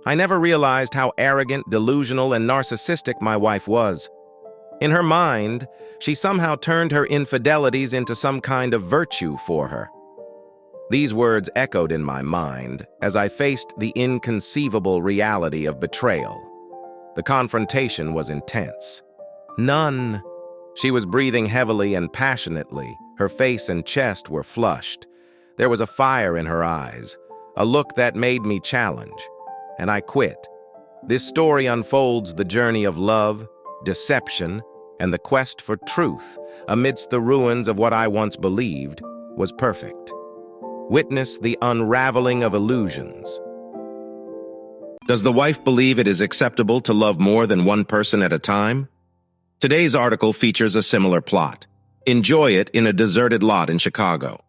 I never realized how arrogant, delusional, and narcissistic my wife was. In her mind, she somehow turned her infidelities into some kind of virtue for her. These words echoed in my mind as I faced the inconceivable reality of betrayal. The confrontation was intense. None. She was breathing heavily and passionately. Her face and chest were flushed. There was a fire in her eyes, a look that made me challenge, and I quit. This story unfolds the journey of love, deception, and the quest for truth amidst the ruins of what I once believed was perfect. Witness the unraveling of illusions. Does the wife believe it is acceptable to love more than one person at a time? Today's article features a similar plot. Enjoy it in a deserted lot in Chicago.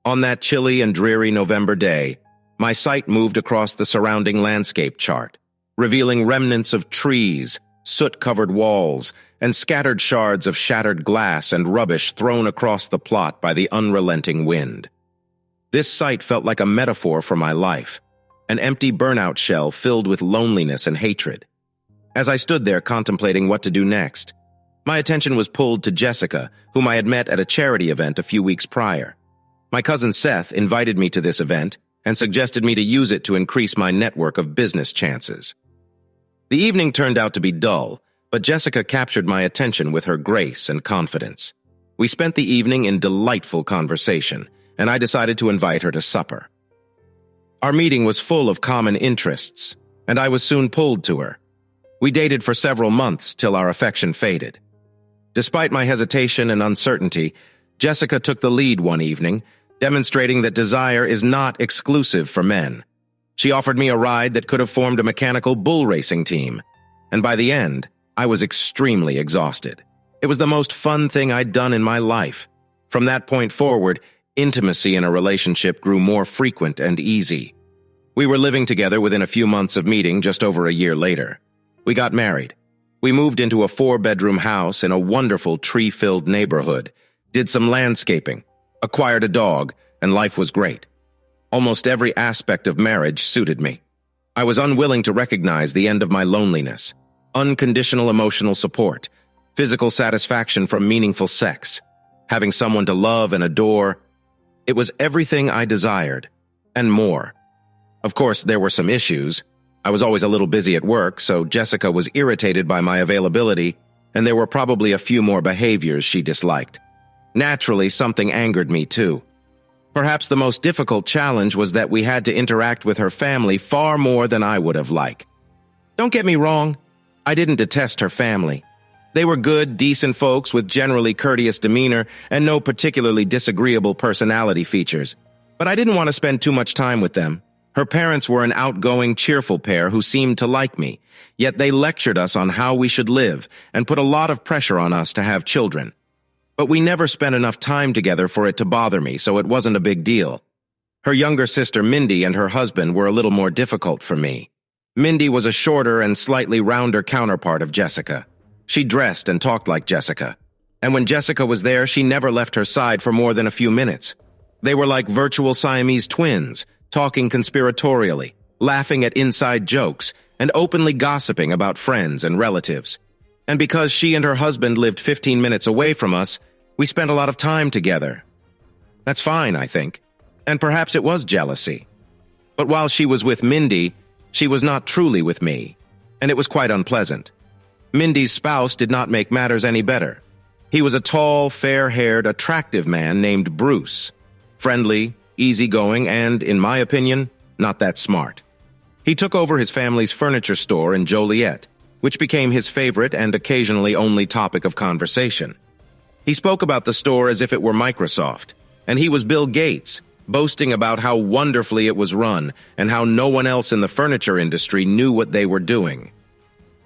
On that chilly and dreary November day, my sight moved across the surrounding landscape chart, revealing remnants of trees, soot-covered walls, and scattered shards of shattered glass and rubbish thrown across the plot by the unrelenting wind. This sight felt like a metaphor for my life, an empty burnout shell filled with loneliness and hatred. As I stood there contemplating what to do next, my attention was pulled to Jessica, whom I had met at a charity event a few weeks prior. My cousin Seth invited me to this event and suggested me to use it to increase my network of business chances. The evening turned out to be dull, but Jessica captured my attention with her grace and confidence. We spent the evening in delightful conversation, and I decided to invite her to supper. Our meeting was full of common interests, and I was soon pulled to her. We dated for several months till our affection faded. Despite my hesitation and uncertainty, Jessica took the lead one evening, demonstrating that desire is not exclusive for men. She offered me a ride that could have formed a mechanical bull racing team, and by the end, I was extremely exhausted. It was the most fun thing I'd done in my life. From that point forward, intimacy in a relationship grew more frequent and easy. We were living together within a few months of meeting just over a year later. We got married. We moved into a 4-bedroom house in a wonderful tree-filled neighborhood, did some landscaping, acquired a dog, and life was great. Almost every aspect of marriage suited me. I was unwilling to recognize the end of my loneliness, unconditional emotional support, physical satisfaction from meaningful sex, having someone to love and adore. It was everything I desired, and more. Of course, there were some issues. I was always a little busy at work, so Jessica was irritated by my availability, and there were probably a few more behaviors she disliked. Naturally, something angered me too. Perhaps the most difficult challenge was that we had to interact with her family far more than I would have liked. Don't get me wrong, I didn't detest her family. They were good, decent folks with generally courteous demeanor and no particularly disagreeable personality features. But I didn't want to spend too much time with them. Her parents were an outgoing, cheerful pair who seemed to like me, yet they lectured us on how we should live and put a lot of pressure on us to have children. But we never spent enough time together for it to bother me, so it wasn't a big deal. Her younger sister Mindy and her husband were a little more difficult for me. Mindy was a shorter and slightly rounder counterpart of Jessica. She dressed and talked like Jessica. And when Jessica was there, she never left her side for more than a few minutes. They were like virtual Siamese twins, talking conspiratorially, laughing at inside jokes, and openly gossiping about friends and relatives. And because she and her husband lived 15 minutes away from us, we spent a lot of time together. That's fine, I think. And perhaps it was jealousy. But while she was with Mindy, she was not truly with me, and it was quite unpleasant. Mindy's spouse did not make matters any better. He was a tall, fair-haired, attractive man named Bruce. Friendly, easygoing, and, in my opinion, not that smart. He took over his family's furniture store in Joliet, which became his favorite and occasionally only topic of conversation. He spoke about the store as if it were Microsoft, and he was Bill Gates, boasting about how wonderfully it was run and how no one else in the furniture industry knew what they were doing.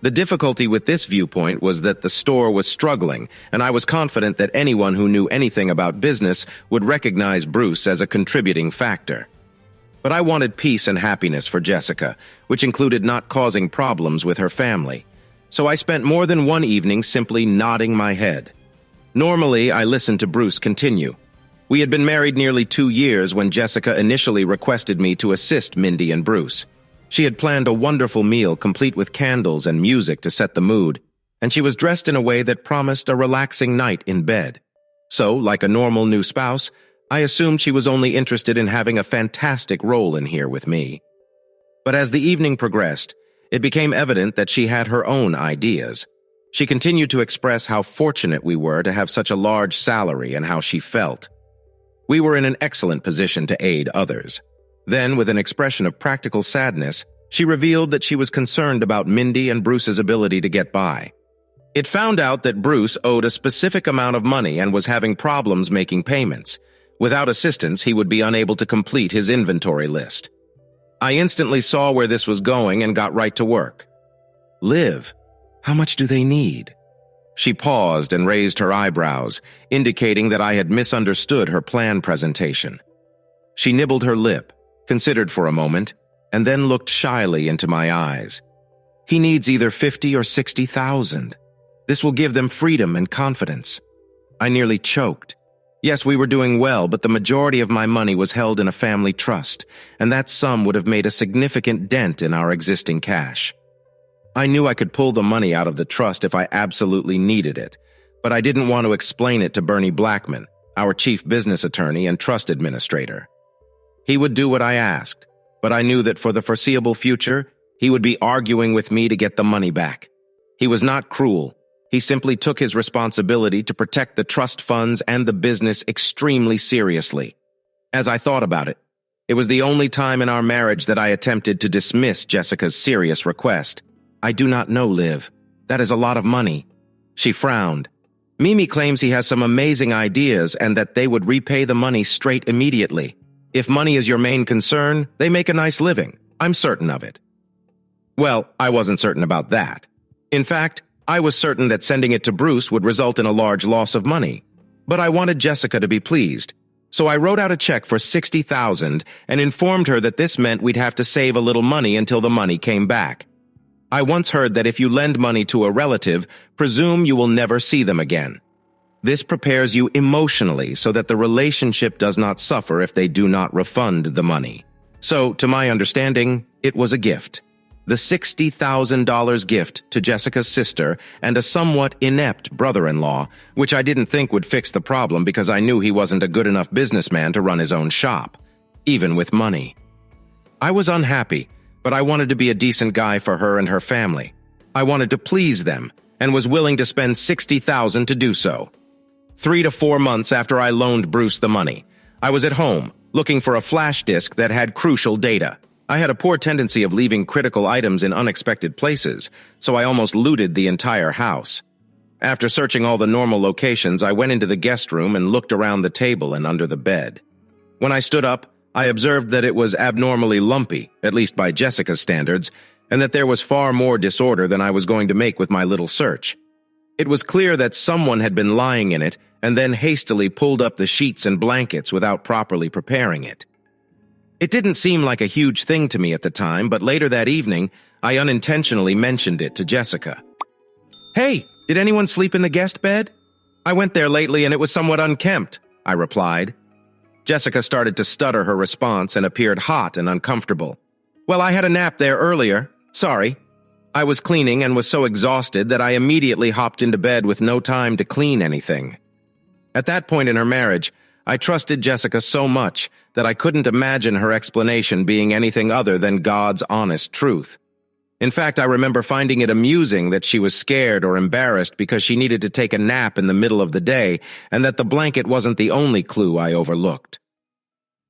The difficulty with this viewpoint was that the store was struggling, and I was confident that anyone who knew anything about business would recognize Bruce as a contributing factor. But I wanted peace and happiness for Jessica, which included not causing problems with her family. So I spent more than one evening simply nodding my head. Normally, I listened to Bruce continue. We had been married nearly 2 years when Jessica initially requested me to assist Mindy and Bruce. She had planned a wonderful meal complete with candles and music to set the mood, and she was dressed in a way that promised a relaxing night in bed. So, like a normal new spouse, I assumed she was only interested in having a fantastic role in here with me. But as the evening progressed, it became evident that she had her own ideas. She continued to express how fortunate we were to have such a large salary and how she felt. We were in an excellent position to aid others. Then, with an expression of practical sadness, she revealed that she was concerned about Mindy and Bruce's ability to get by. It found out that Bruce owed a specific amount of money and was having problems making payments. Without assistance, he would be unable to complete his inventory list. I instantly saw where this was going and got right to work. Liv, how much do they need? She paused and raised her eyebrows, indicating that I had misunderstood her plan presentation. She nibbled her lip, considered for a moment, and then looked shyly into my eyes. He needs either 50 or 60,000. This will give them freedom and confidence. I nearly choked. Yes, we were doing well, but the majority of my money was held in a family trust, and that sum would have made a significant dent in our existing cash. I knew I could pull the money out of the trust if I absolutely needed it, but I didn't want to explain it to Bernie Blackman, our chief business attorney and trust administrator. He would do what I asked, but I knew that for the foreseeable future, he would be arguing with me to get the money back. He was not cruel. He simply took his responsibility to protect the trust funds and the business extremely seriously. As I thought about it, it was the only time in our marriage that I attempted to dismiss Jessica's serious request. I do not know, Liv. That is a lot of money. She frowned. Mimi claims he has some amazing ideas and that they would repay the money straight immediately. If money is your main concern, they make a nice living. I'm certain of it. Well, I wasn't certain about that. In fact, I was certain that sending it to Bruce would result in a large loss of money. But I wanted Jessica to be pleased. So I wrote out a check for $60,000 and informed her that this meant we'd have to save a little money until the money came back. I once heard that if you lend money to a relative, presume you will never see them again. This prepares you emotionally so that the relationship does not suffer if they do not refund the money. So, to my understanding, it was a gift. The $60,000 gift to Jessica's sister and a somewhat inept brother-in-law, which I didn't think would fix the problem because I knew he wasn't a good enough businessman to run his own shop, even with money. I was unhappy, but I wanted to be a decent guy for her and her family. I wanted to please them and was willing to spend $60,000 to do so. 3 to 4 months after I loaned Bruce the money, I was at home looking for a flash disk that had crucial data. I had a poor tendency of leaving critical items in unexpected places, so I almost looted the entire house. After searching all the normal locations, I went into the guest room and looked around the table and under the bed. When I stood up, I observed that it was abnormally lumpy, at least by Jessica's standards, and that there was far more disorder than I was going to make with my little search. It was clear that someone had been lying in it and then hastily pulled up the sheets and blankets without properly preparing it. It didn't seem like a huge thing to me at the time, but later that evening, I unintentionally mentioned it to Jessica. "Hey, did anyone sleep in the guest bed? I went there lately and it was somewhat unkempt," I replied. Jessica started to stutter her response and appeared hot and uncomfortable. "Well, I had a nap there earlier. Sorry." I was cleaning and was so exhausted that I immediately hopped into bed with no time to clean anything. At that point in her marriage, I trusted Jessica so much that I couldn't imagine her explanation being anything other than God's honest truth. In fact, I remember finding it amusing that she was scared or embarrassed because she needed to take a nap in the middle of the day and that the blanket wasn't the only clue I overlooked.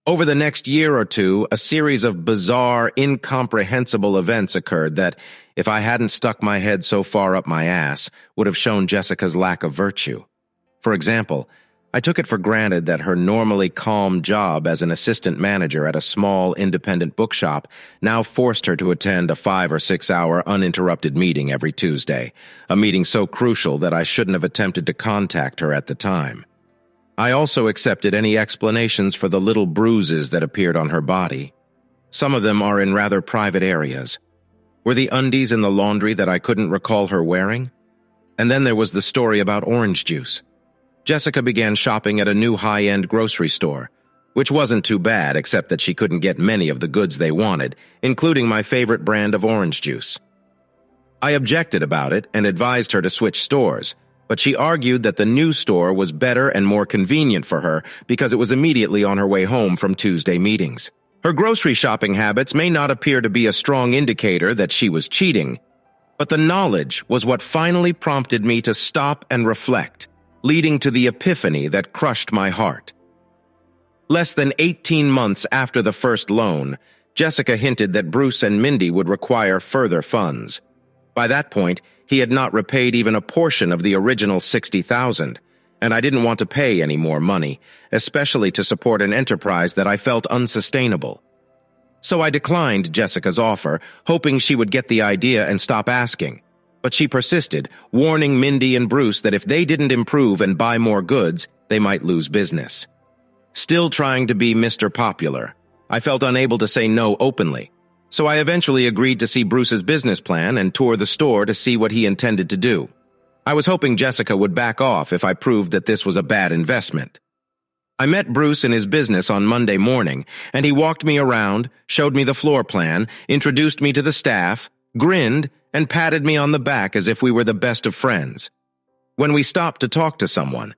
Over the next year or two, a series of bizarre, incomprehensible events occurred that, if I hadn't stuck my head so far up my ass, would have shown Jessica's lack of virtue. For example, I took it for granted that her normally calm job as an assistant manager at a small independent bookshop now forced her to attend a 5 or 6 hour uninterrupted meeting every Tuesday, a meeting so crucial that I shouldn't have attempted to contact her at the time. I also accepted any explanations for the little bruises that appeared on her body. Some of them are in rather private areas. Were the undies in the laundry that I couldn't recall her wearing? And then there was the story about orange juice. Jessica began shopping at a new high-end grocery store. which wasn't too bad except that she couldn't get many of the goods they wanted, including my favorite brand of orange juice. I objected about it and advised her to switch stores, but she argued that the new store was better and more convenient for her because it was immediately on her way home from Tuesday meetings. Her grocery shopping habits may not appear to be a strong indicator that she was cheating, but the knowledge was what finally prompted me to stop and reflect, leading to the epiphany that crushed my heart. Less than 18 months after the first loan, Jessica hinted that Bruce and Mindy would require further funds. By that point, he had not repaid even a portion of the original $60,000, and I didn't want to pay any more money, especially to support an enterprise that I felt unsustainable. So I declined Jessica's offer, hoping she would get the idea and stop asking. But she persisted, warning Mindy and Bruce that if they didn't improve and buy more goods, they might lose business. Still trying to be Mr. Popular, I felt unable to say no openly. So I eventually agreed to see Bruce's business plan and tour the store to see what he intended to do. I was hoping Jessica would back off if I proved that this was a bad investment. I met Bruce in his business on Monday morning, and he walked me around, showed me the floor plan, introduced me to the staff, grinned, and patted me on the back as if we were the best of friends. When we stopped to talk to someone,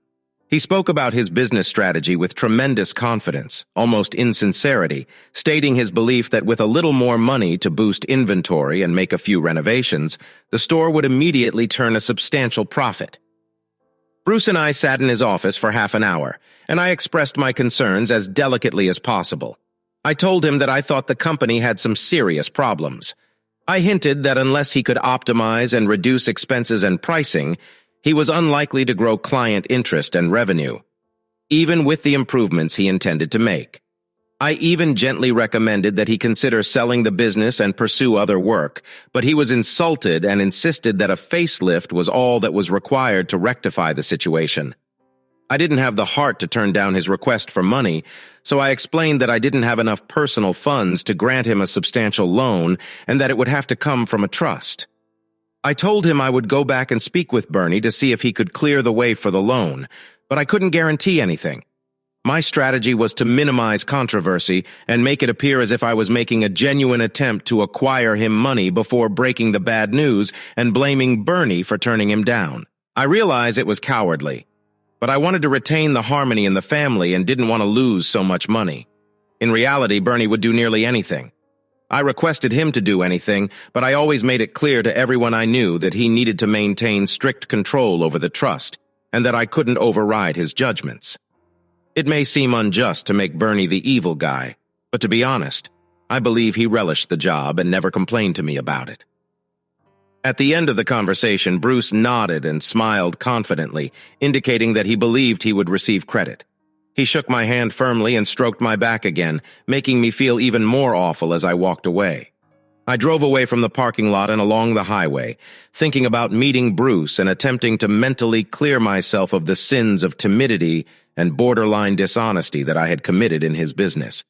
he spoke about his business strategy with tremendous confidence, almost insincerity, stating his belief that with a little more money to boost inventory and make a few renovations, the store would immediately turn a substantial profit. Bruce and I sat in his office for half an hour, and I expressed my concerns as delicately as possible. I told him that I thought the company had some serious problems. I hinted that unless he could optimize and reduce expenses and pricing, he was unlikely to grow client interest and revenue, even with the improvements he intended to make. I even gently recommended that he consider selling the business and pursue other work, but he was insulted and insisted that a facelift was all that was required to rectify the situation. I didn't have the heart to turn down his request for money, so I explained that I didn't have enough personal funds to grant him a substantial loan and that it would have to come from a trust. I told him I would go back and speak with Bernie to see if he could clear the way for the loan, but I couldn't guarantee anything. My strategy was to minimize controversy and make it appear as if I was making a genuine attempt to acquire him money before breaking the bad news and blaming Bernie for turning him down. I realize it was cowardly, but I wanted to retain the harmony in the family and didn't want to lose so much money. In reality, Bernie would do nearly anything. I requested him to do anything, but I always made it clear to everyone I knew that he needed to maintain strict control over the trust, and that I couldn't override his judgments. It may seem unjust to make Bernie the evil guy, but to be honest, I believe he relished the job and never complained to me about it. At the end of the conversation, Bruce nodded and smiled confidently, indicating that he believed he would receive credit. He shook my hand firmly and stroked my back again, making me feel even more awful as I walked away. I drove away from the parking lot and along the highway, thinking about meeting Bruce and attempting to mentally clear myself of the sins of timidity and borderline dishonesty that I had committed in his business.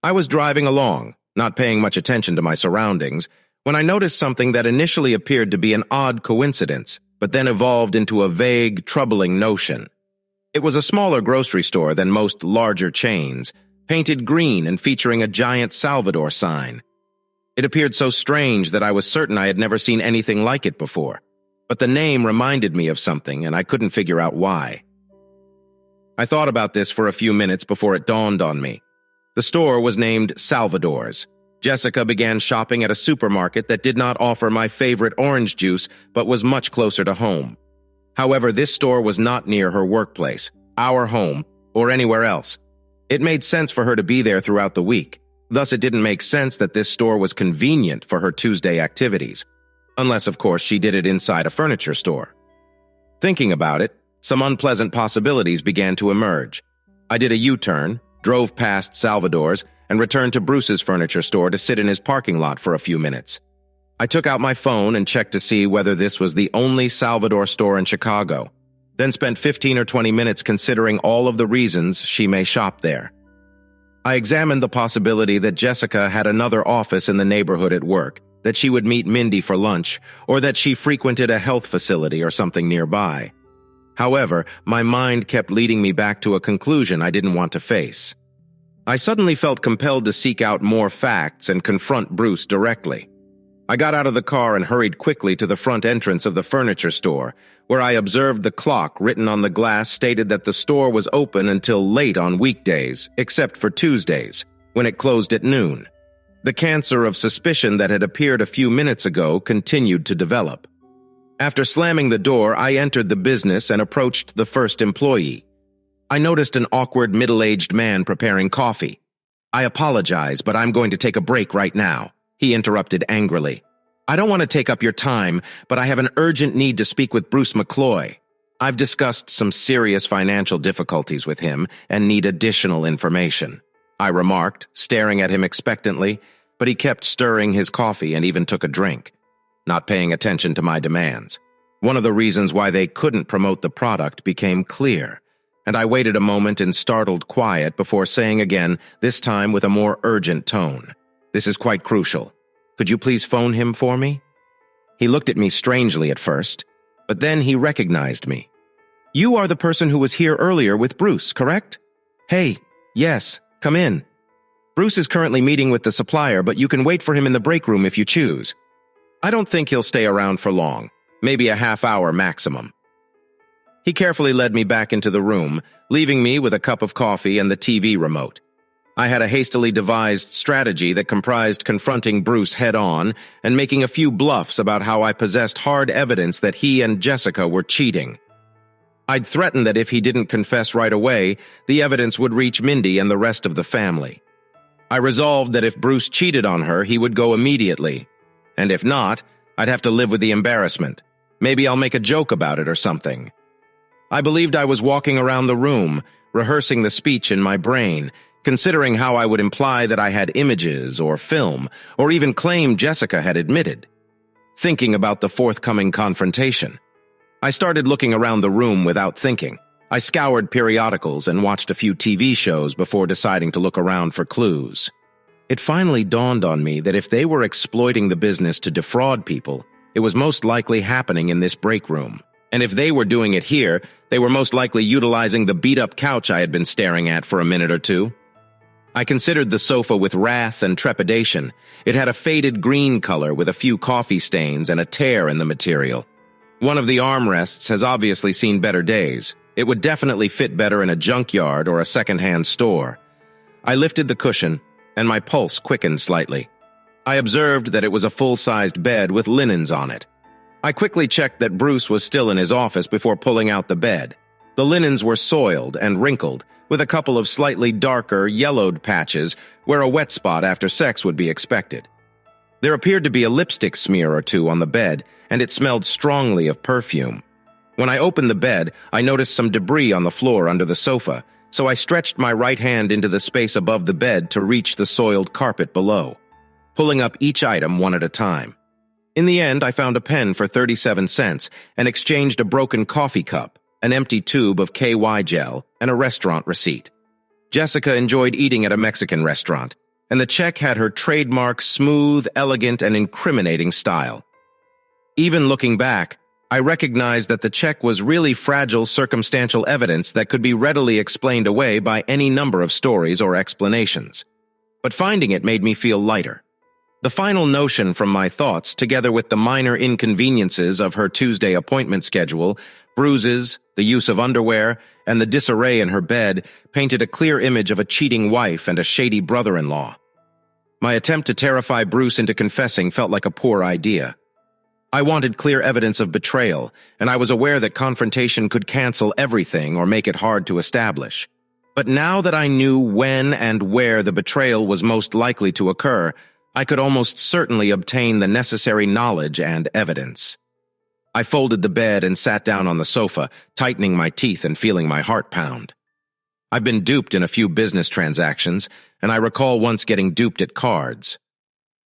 I was driving along, not paying much attention to my surroundings, when I noticed something that initially appeared to be an odd coincidence, but then evolved into a vague, troubling notion. It was a smaller grocery store than most larger chains, painted green and featuring a giant Salvador sign. It appeared so strange that I was certain I had never seen anything like it before, but the name reminded me of something and I couldn't figure out why. I thought about this for a few minutes before it dawned on me. The store was named Salvador's. Jessica began shopping at a supermarket that did not offer my favorite orange juice, but was much closer to home. However, this store was not near her workplace, our home, or anywhere else. It made sense for her to be there throughout the week. Thus, it didn't make sense that this store was convenient for her Tuesday activities. Unless, of course, she did it inside a furniture store. Thinking about it, some unpleasant possibilities began to emerge. I did a U-turn, drove past Salvador's, and returned to Bruce's furniture store to sit in his parking lot for a few minutes. I took out my phone and checked to see whether this was the only Salvador store in Chicago, then spent 15 or 20 minutes considering all of the reasons she may shop there. I examined the possibility that Jessica had another office in the neighborhood at work, that she would meet Mindy for lunch, or that she frequented a health facility or something nearby. However, my mind kept leading me back to a conclusion I didn't want to face. I suddenly felt compelled to seek out more facts and confront Bruce directly. I got out of the car and hurried quickly to the front entrance of the furniture store, where I observed the clock written on the glass stated that the store was open until late on weekdays, except for Tuesdays, when it closed at noon. The cancer of suspicion that had appeared a few minutes ago continued to develop. After slamming the door, I entered the business and approached the first employee. I noticed an awkward middle-aged man preparing coffee. "I apologize, but I'm going to take a break right now," he interrupted angrily. "I don't want to take up your time, but I have an urgent need to speak with Bruce McCloy. I've discussed some serious financial difficulties with him and need additional information," I remarked, staring at him expectantly, but he kept stirring his coffee and even took a drink, not paying attention to my demands. One of the reasons why they couldn't promote the product became clear, and I waited a moment in startled quiet before saying again, this time with a more urgent tone, "This is quite crucial. Could you please phone him for me?" He looked at me strangely at first, but then he recognized me. "You are the person who was here earlier with Bruce, correct?" "Hey, yes, come in. Bruce is currently meeting with the supplier, but you can wait for him in the break room if you choose. I don't think he'll stay around for long, maybe a half hour maximum." He carefully led me back into the room, leaving me with a cup of coffee and the TV remote. I had a hastily devised strategy that comprised confronting Bruce head-on and making a few bluffs about how I possessed hard evidence that he and Jessica were cheating. I'd threatened that if he didn't confess right away, the evidence would reach Mindy and the rest of the family. I resolved that if Bruce cheated on her, he would go immediately, and if not, I'd have to live with the embarrassment. Maybe I'll make a joke about it or something. I believed I was walking around the room, rehearsing the speech in my brain, considering how I would imply that I had images or film, or even claim Jessica had admitted. Thinking about the forthcoming confrontation, I started looking around the room without thinking. I scoured periodicals and watched a few TV shows before deciding to look around for clues. It finally dawned on me that if they were exploiting the business to defraud people, it was most likely happening in this break room. And if they were doing it here, they were most likely utilizing the beat-up couch I had been staring at for a minute or two. I considered the sofa with wrath and trepidation. It had a faded green color with a few coffee stains and a tear in the material. One of the armrests has obviously seen better days. It would definitely fit better in a junkyard or a second-hand store. I lifted the cushion, and my pulse quickened slightly. I observed that it was a full-sized bed with linens on it. I quickly checked that Bruce was still in his office before pulling out the bed. The linens were soiled and wrinkled, with a couple of slightly darker, yellowed patches where a wet spot after sex would be expected. There appeared to be a lipstick smear or two on the bed, and it smelled strongly of perfume. When I opened the bed, I noticed some debris on the floor under the sofa, so I stretched my right hand into the space above the bed to reach the soiled carpet below, pulling up each item one at a time. In the end, I found a pen for 37 cents and exchanged a broken coffee cup, an empty tube of KY gel, and a restaurant receipt. Jessica enjoyed eating at a Mexican restaurant, and the check had her trademark smooth, elegant, and incriminating style. Even looking back, I recognized that the check was really fragile circumstantial evidence that could be readily explained away by any number of stories or explanations. But finding it made me feel lighter. The final notion from my thoughts, together with the minor inconveniences of her Tuesday appointment schedule, bruises, the use of underwear, and the disarray in her bed, painted a clear image of a cheating wife and a shady brother-in-law. My attempt to terrify Bruce into confessing felt like a poor idea. I wanted clear evidence of betrayal, and I was aware that confrontation could cancel everything or make it hard to establish. But now that I knew when and where the betrayal was most likely to occur, I could almost certainly obtain the necessary knowledge and evidence. I folded the bed and sat down on the sofa, tightening my teeth and feeling my heart pound. I've been duped in a few business transactions, and I recall once getting duped at cards.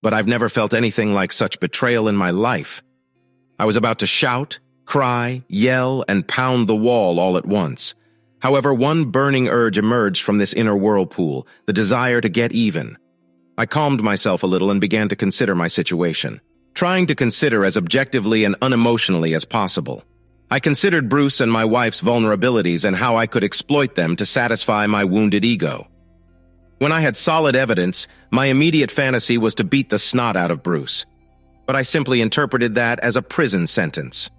But I've never felt anything like such betrayal in my life. I was about to shout, cry, yell, and pound the wall all at once. However, one burning urge emerged from this inner whirlpool, the desire to get even. I calmed myself a little and began to consider my situation, trying to consider as objectively and unemotionally as possible. I considered Bruce and my wife's vulnerabilities and how I could exploit them to satisfy my wounded ego. When I had solid evidence, my immediate fantasy was to beat the snot out of Bruce. But I simply interpreted that as a prison sentence.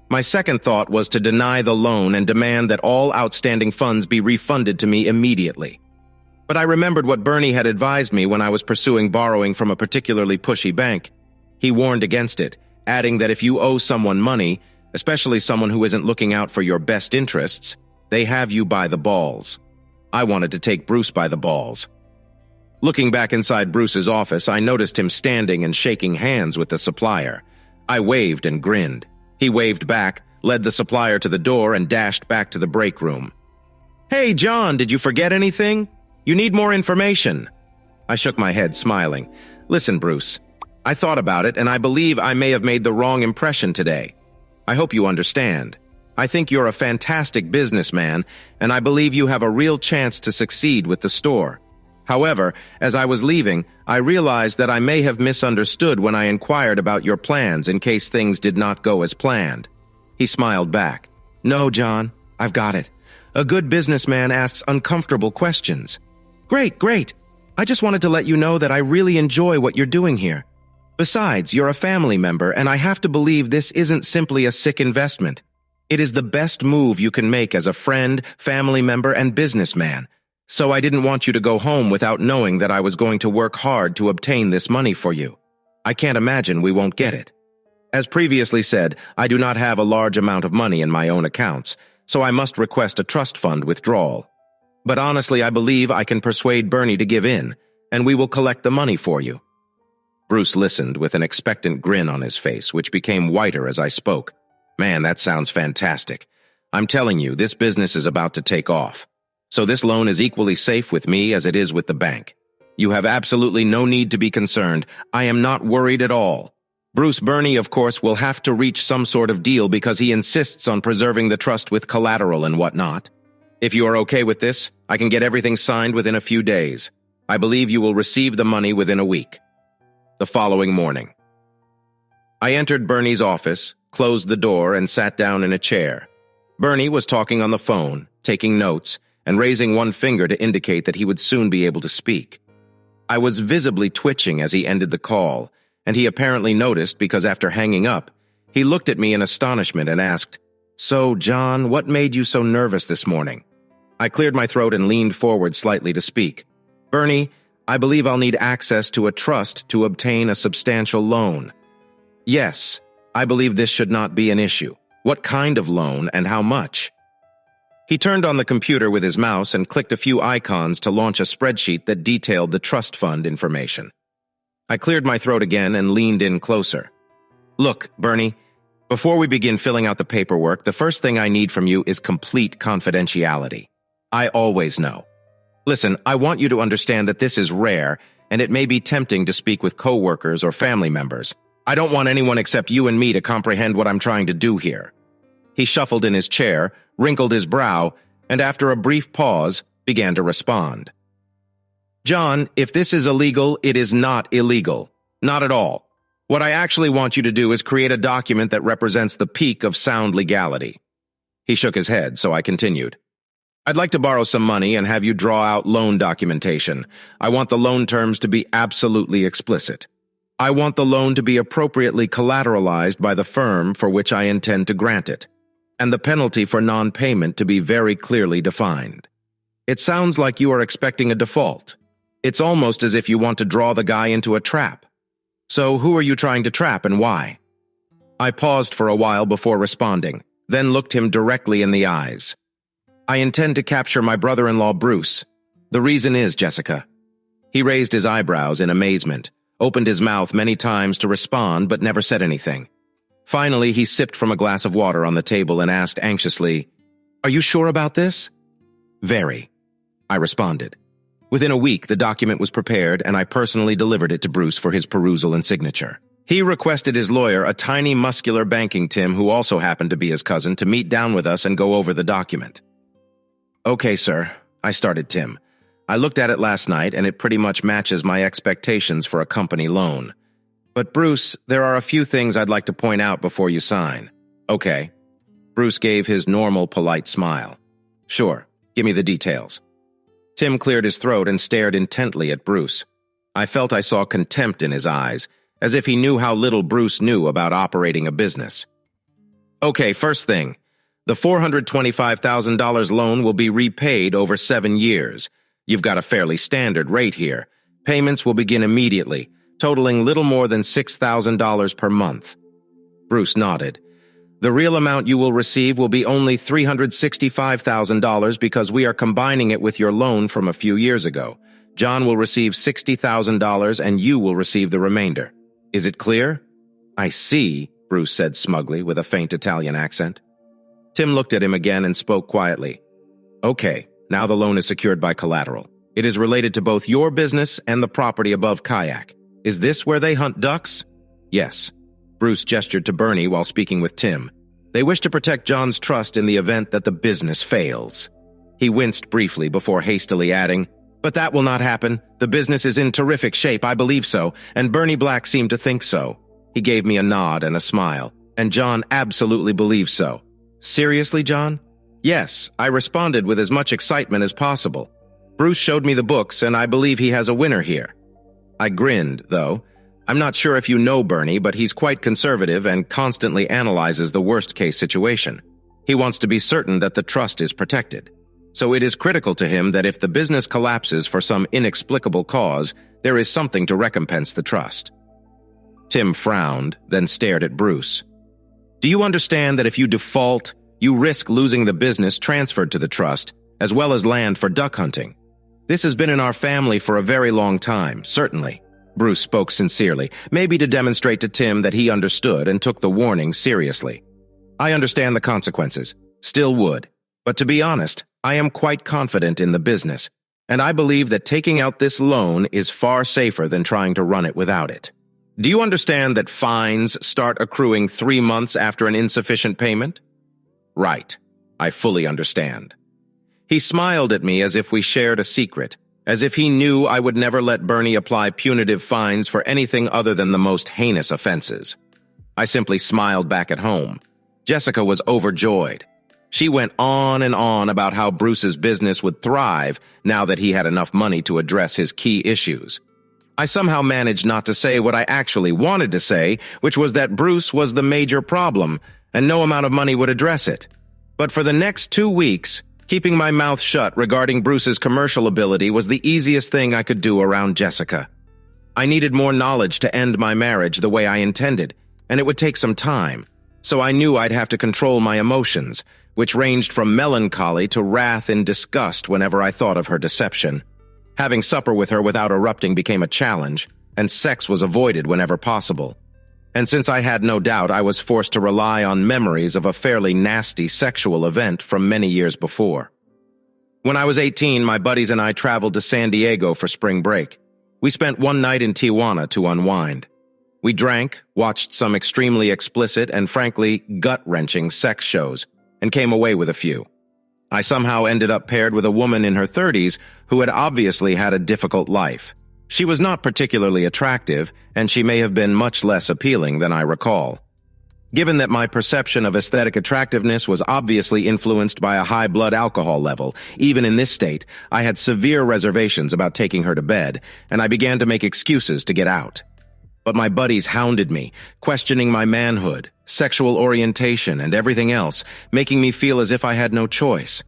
My second thought was to deny the loan and demand that all outstanding funds be refunded to me immediately. But I remembered what Bernie had advised me when I was pursuing borrowing from a particularly pushy bank. He warned against it, adding that if you owe someone money, especially someone who isn't looking out for your best interests, they have you by the balls. I wanted to take Bruce by the balls. Looking back inside Bruce's office, I noticed him standing and shaking hands with the supplier. I waved and grinned. He waved back, led the supplier to the door, and dashed back to the break room. "Hey, John, did you forget anything? You need more information." I shook my head, smiling. "Listen, Bruce, I thought about it, and I believe I may have made the wrong impression today. I hope you understand. I think you're a fantastic businessman, and I believe you have a real chance to succeed with the store. However, as I was leaving, I realized that I may have misunderstood when I inquired about your plans in case things did not go as planned." He smiled back. "No, John, I've got it. A good businessman asks uncomfortable questions." Great. I just wanted to let you know that I really enjoy what you're doing here. Besides, you're a family member, and I have to believe this isn't simply a sick investment. It is the best move you can make as a friend, family member, and businessman. So I didn't want you to go home without knowing that I was going to work hard to obtain this money for you. I can't imagine we won't get it. As previously said, I do not have a large amount of money in my own accounts, so I must request a trust fund withdrawal. But honestly, I believe I can persuade Bernie to give in, and we will collect the money for you." Bruce listened with an expectant grin on his face, which became whiter as I spoke. "Man, that sounds fantastic. I'm telling you, this business is about to take off. So this loan is equally safe with me as it is with the bank. You have absolutely no need to be concerned. I am not worried at all. Bernie, of course, will have to reach some sort of deal because he insists on preserving the trust with collateral and whatnot. If you are okay with this, I can get everything signed within a few days. I believe you will receive the money within a week." The following morning, I entered Bernie's office, closed the door, and sat down in a chair. Bernie was talking on the phone, taking notes, and raising one finger to indicate that he would soon be able to speak. I was visibly twitching as he ended the call, and he apparently noticed because after hanging up, he looked at me in astonishment and asked, "So, John, what made you so nervous this morning?" I cleared my throat and leaned forward slightly to speak. "Bernie, I believe I'll need access to a trust to obtain a substantial loan." "Yes, I believe this should not be an issue. What kind of loan and how much?" He turned on the computer with his mouse and clicked a few icons to launch a spreadsheet that detailed the trust fund information. I cleared my throat again and leaned in closer. "Look, Bernie, before we begin filling out the paperwork, the first thing I need from you is complete confidentiality. I always know. Listen, I want you to understand that this is rare, and it may be tempting to speak with coworkers or family members. I don't want anyone except you and me to comprehend what I'm trying to do here." He shuffled in his chair, wrinkled his brow, and after a brief pause, began to respond. "John, if this is illegal, it is not illegal. Not at all. What I actually want you to do is create a document that represents the peak of sound legality." He shook his head, so I continued. "I'd like to borrow some money and have you draw out loan documentation. I want the loan terms to be absolutely explicit. I want the loan to be appropriately collateralized by the firm for which I intend to grant it, and the penalty for non-payment to be very clearly defined. It sounds like you are expecting a default. It's almost as if you want to draw the guy into a trap. So who are you trying to trap and why?" I paused for a while before responding, then looked him directly in the eyes. "I intend to capture my brother-in-law, Bruce. The reason is, Jessica." He raised his eyebrows in amazement, opened his mouth many times to respond but never said anything. Finally, he sipped from a glass of water on the table and asked anxiously, "Are you sure about this?" "Very," I responded. Within a week, the document was prepared, and I personally delivered it to Bruce for his perusal and signature. He requested his lawyer, a tiny, muscular banking Tim who also happened to be his cousin, to meet down with us and go over the document. "Okay, sir," I started Tim. "I looked at it last night, and it pretty much matches my expectations for a company loan. But Bruce, there are a few things I'd like to point out before you sign." "Okay." Bruce gave his normal, polite smile. "Sure, give me the details." Tim cleared his throat and stared intently at Bruce. I felt I saw contempt in his eyes, as if he knew how little Bruce knew about operating a business. Okay, first thing. The $425,000 loan will be repaid over 7 years. You've got a fairly standard rate here. Payments will begin immediately, totaling little more than $6,000 per month. Bruce nodded. The real amount you will receive will be only $365,000 because we are combining it with your loan from a few years ago. John will receive $60,000 and you will receive the remainder. Is it clear? I see, Bruce said smugly with a faint Italian accent. Tim looked at him again and spoke quietly. Okay, now the loan is secured by collateral. It is related to both your business and the property above Kayak. Is this where they hunt ducks? Yes. Bruce gestured to Bernie while speaking with Tim. They wish to protect John's trust in the event that the business fails. He winced briefly before hastily adding, But that will not happen. The business is in terrific shape, I believe so, and Bernie Black seemed to think so. He gave me a nod and a smile, and John absolutely believes so. Seriously, John? Yes, I responded with as much excitement as possible. Bruce showed me the books, and I believe he has a winner here. I grinned, though. I'm not sure if you know Bernie, but he's quite conservative and constantly analyzes the worst-case situation. He wants to be certain that the trust is protected. So it is critical to him that if the business collapses for some inexplicable cause, there is something to recompense the trust. Tim frowned, then stared at Bruce. Do you understand that if you default, you risk losing the business transferred to the trust, as well as land for duck hunting? This has been in our family for a very long time, certainly. Bruce spoke sincerely, maybe to demonstrate to Tim that he understood and took the warning seriously. I understand the consequences, still would. But to be honest, I am quite confident in the business, and I believe that taking out this loan is far safer than trying to run it without it. Do you understand that fines start accruing 3 months after an insufficient payment? Right. I fully understand. He smiled at me as if we shared a secret, as if he knew I would never let Bernie apply punitive fines for anything other than the most heinous offenses. I simply smiled back at home. Jessica was overjoyed. She went on and on about how Bruce's business would thrive now that he had enough money to address his key issues. I somehow managed not to say what I actually wanted to say, which was that Bruce was the major problem, and no amount of money would address it. But for the next 2 weeks, keeping my mouth shut regarding Bruce's commercial ability was the easiest thing I could do around Jessica. I needed more knowledge to end my marriage the way I intended, and it would take some time, so I knew I'd have to control my emotions, which ranged from melancholy to wrath and disgust whenever I thought of her deception. Having supper with her without erupting became a challenge, and sex was avoided whenever possible. And since I had no doubt, I was forced to rely on memories of a fairly nasty sexual event from many years before. When I was 18, my buddies and I traveled to San Diego for spring break. We spent one night in Tijuana to unwind. We drank, watched some extremely explicit and frankly gut-wrenching sex shows, and came away with a few. I somehow ended up paired with a woman in her 30s who had obviously had a difficult life. She was not particularly attractive, and she may have been much less appealing than I recall. Given that my perception of aesthetic attractiveness was obviously influenced by a high blood alcohol level, even in this state, I had severe reservations about taking her to bed, and I began to make excuses to get out. But my buddies hounded me, questioning my manhood, sexual orientation, and everything else, making me feel as if I had no choice.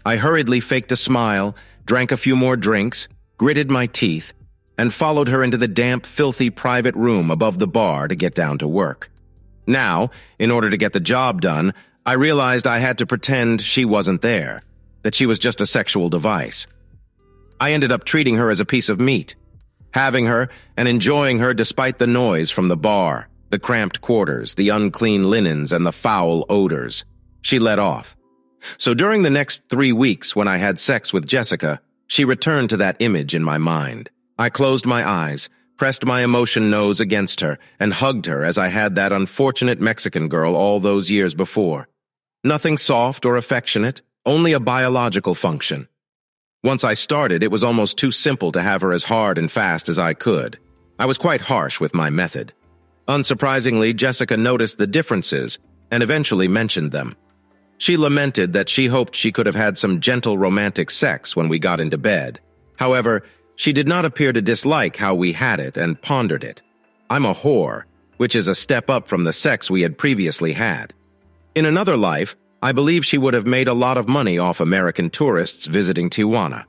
I hurriedly faked a smile, drank a few more drinks, gritted my teeth, and followed her into the damp, filthy private room above the bar to get down to work. Now, in order to get the job done, I realized I had to pretend she wasn't there, that she was just a sexual device. I ended up treating her as a piece of meat, having her and enjoying her despite the noise from the bar, the cramped quarters, the unclean linens, and the foul odors. She let off. So during the next 3 weeks when I had sex with Jessica, she returned to that image in my mind. I closed my eyes, pressed my emotion nose against her, and hugged her as I had that unfortunate Mexican girl all those years before. Nothing soft or affectionate, only a biological function. Once I started, it was almost too simple to have her as hard and fast as I could. I was quite harsh with my method. Unsurprisingly, Jessica noticed the differences and eventually mentioned them. She lamented that she hoped she could have had some gentle romantic sex when we got into bed. However, she did not appear to dislike how we had it and pondered it. I'm a whore, which is a step up from the sex we had previously had. In another life, I believe she would have made a lot of money off American tourists visiting Tijuana.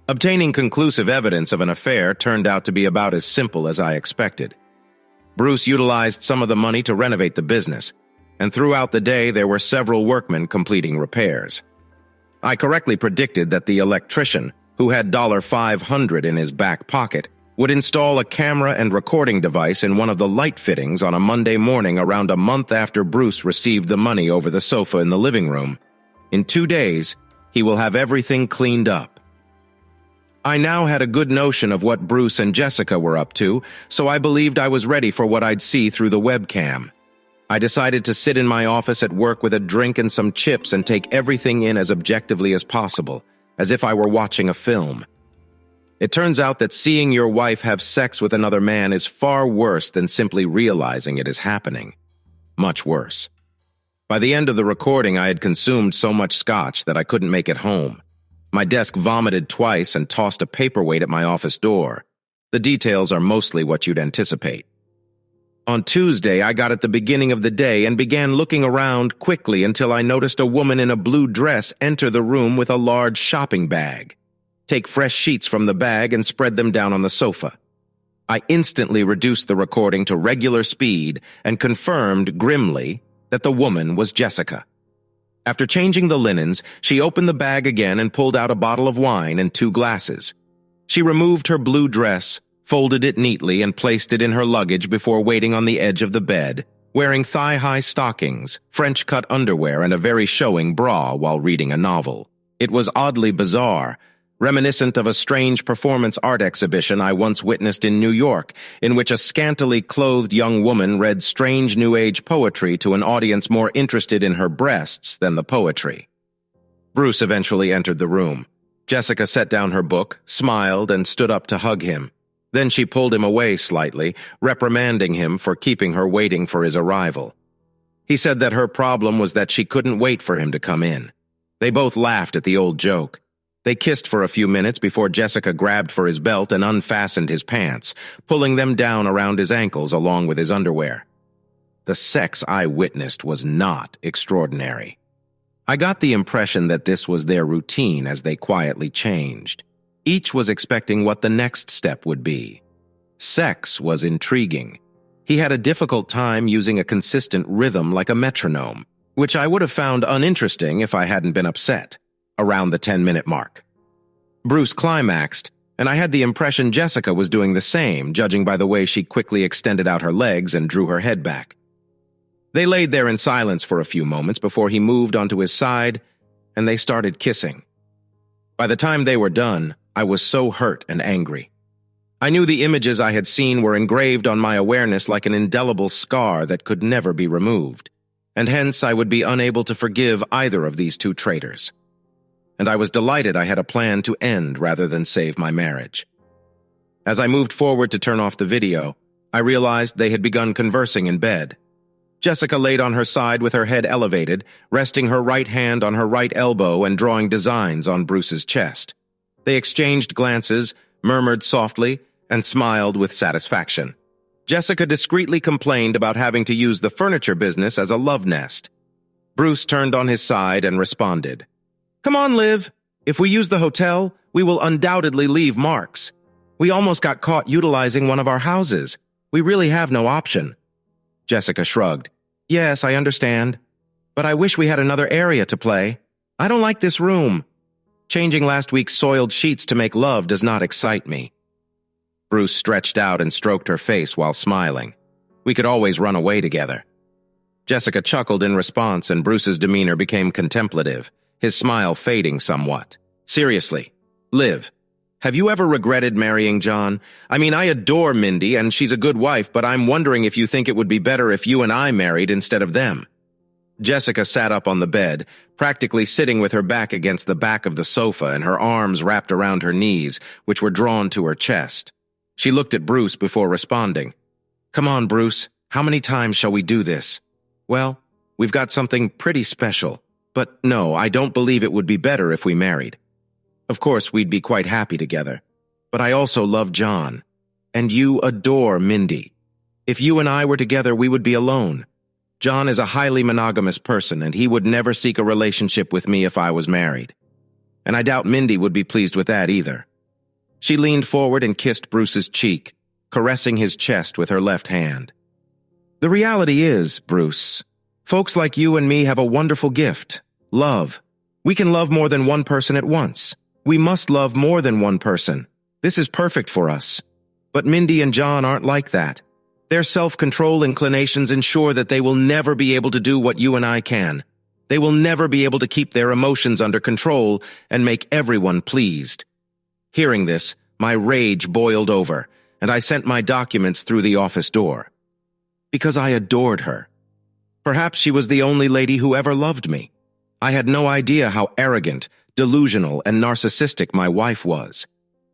Obtaining conclusive evidence of an affair turned out to be about as simple as I expected. Bruce utilized some of the money to renovate the business, and throughout the day there were several workmen completing repairs. I correctly predicted that the electrician, who had $500 in his back pocket, would install a camera and recording device in one of the light fittings on a Monday morning around a month after Bruce received the money over the sofa in the living room. In 2 days, he will have everything cleaned up. I now had a good notion of what Bruce and Jessica were up to, so I believed I was ready for what I'd see through the webcam. I decided to sit in my office at work with a drink and some chips and take everything in as objectively as possible, as if I were watching a film. It turns out that seeing your wife have sex with another man is far worse than simply realizing it is happening. Much worse. By the end of the recording, I had consumed so much scotch that I couldn't make it home. My desk vomited twice and tossed a paperweight at my office door. The details are mostly what you'd anticipate. On Tuesday, I got at the beginning of the day and began looking around quickly until I noticed a woman in a blue dress enter the room with a large shopping bag. Take fresh sheets from the bag and spread them down on the sofa. I instantly reduced the recording to regular speed and confirmed grimly that the woman was Jessica. After changing the linens, she opened the bag again and pulled out a bottle of wine and 2 glasses. She removed her blue dress, folded it neatly, and placed it in her luggage before waiting on the edge of the bed, wearing thigh-high stockings, French-cut underwear, and a very showing bra while reading a novel. It was oddly bizarre, reminiscent of a strange performance art exhibition I once witnessed in New York, in which a scantily clothed young woman read strange New Age poetry to an audience more interested in her breasts than the poetry. Bruce eventually entered the room. Jessica set down her book, smiled, and stood up to hug him. Then she pulled him away slightly, reprimanding him for keeping her waiting for his arrival. He said that her problem was that she couldn't wait for him to come in. They both laughed at the old joke. They kissed for a few minutes before Jessica grabbed for his belt and unfastened his pants, pulling them down around his ankles along with his underwear. The sex I witnessed was not extraordinary. I got the impression that this was their routine as they quietly changed. Each was expecting what the next step would be. Sex was intriguing. He had a difficult time using a consistent rhythm like a metronome, which I would have found uninteresting if I hadn't been upset. Around the 10-minute mark. Bruce climaxed, and I had the impression Jessica was doing the same, judging by the way she quickly extended out her legs and drew her head back. They laid there in silence for a few moments before he moved onto his side, and they started kissing. By the time they were done, I was so hurt and angry. I knew the images I had seen were engraved on my awareness like an indelible scar that could never be removed, and hence I would be unable to forgive either of these 2 traitors. And I was delighted I had a plan to end rather than save my marriage. As I moved forward to turn off the video, I realized they had begun conversing in bed. Jessica laid on her side with her head elevated, resting her right hand on her right elbow and drawing designs on Bruce's chest. They exchanged glances, murmured softly, and smiled with satisfaction. Jessica discreetly complained about having to use the furniture business as a love nest. Bruce turned on his side and responded, "Come on, Liv. If we use the hotel, we will undoubtedly leave marks. We almost got caught utilizing one of our houses. We really have no option." Jessica shrugged. "Yes, I understand. But I wish we had another area to play. I don't like this room. Changing last week's soiled sheets to make love does not excite me." Bruce stretched out and stroked her face while smiling. "We could always run away together." Jessica chuckled in response, and Bruce's demeanor became contemplative, his smile fading somewhat. "Seriously, Liv, have you ever regretted marrying John? I mean, I adore Mindy, and she's a good wife, but I'm wondering if you think it would be better if you and I married instead of them." Jessica sat up on the bed, practically sitting with her back against the back of the sofa and her arms wrapped around her knees, which were drawn to her chest. She looked at Bruce before responding. "Come on, Bruce, how many times shall we do this? Well, we've got something pretty special. But no, I don't believe it would be better if we married. Of course, we'd be quite happy together. But I also love John. And you adore Mindy. If you and I were together, we would be alone. John is a highly monogamous person, and he would never seek a relationship with me if I was married. And I doubt Mindy would be pleased with that either. She leaned forward and kissed Bruce's cheek, caressing his chest with her left hand. The reality is, Bruce, folks like you and me have a wonderful gift, love. We can love more than one person at once. We must love more than one person. This is perfect for us. But Mindy and John aren't like that. Their self-control inclinations ensure that they will never be able to do what you and I can. They will never be able to keep their emotions under control and make everyone pleased. Hearing this, my rage boiled over, and I sent my documents through the office door. Because I adored her. Perhaps she was the only lady who ever loved me. I had no idea how arrogant, delusional, and narcissistic my wife was.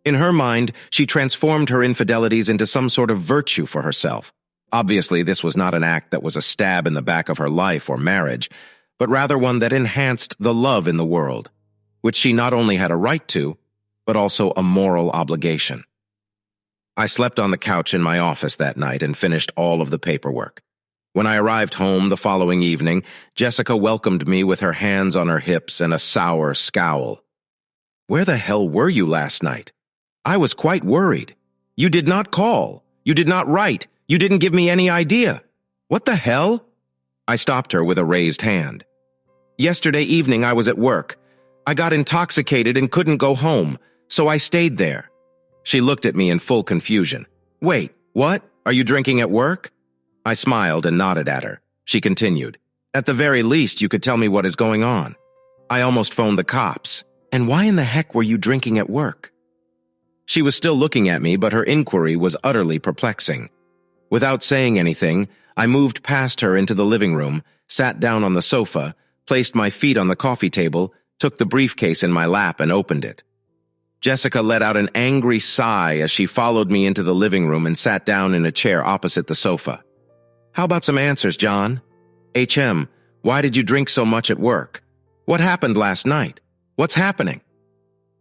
In her mind, she transformed her infidelities into some sort of virtue for herself. Obviously, this was not an act that was a stab in the back of her life or marriage, but rather one that enhanced the love in the world, which she not only had a right to, but also a moral obligation. I slept on the couch in my office that night and finished all of the paperwork. When I arrived home the following evening, Jessica welcomed me with her hands on her hips and a sour scowl. "Where the hell were you last night? I was quite worried. You did not call. You did not write. You didn't give me any idea. What the hell?" I stopped her with a raised hand. "Yesterday evening I was at work. I got intoxicated and couldn't go home, so I stayed there." She looked at me in full confusion. "Wait, what? Are you drinking at work?" I smiled and nodded at her. She continued, "At the very least, you could tell me what is going on. I almost phoned the cops. And why in the heck were you drinking at work?" She was still looking at me, but her inquiry was utterly perplexing. Without saying anything, I moved past her into the living room, sat down on the sofa, placed my feet on the coffee table, took the briefcase in my lap, and opened it. Jessica let out an angry sigh as she followed me into the living room and sat down in a chair opposite the sofa. "How about some answers, John? HM, why did you drink so much at work? What happened last night? What's happening?"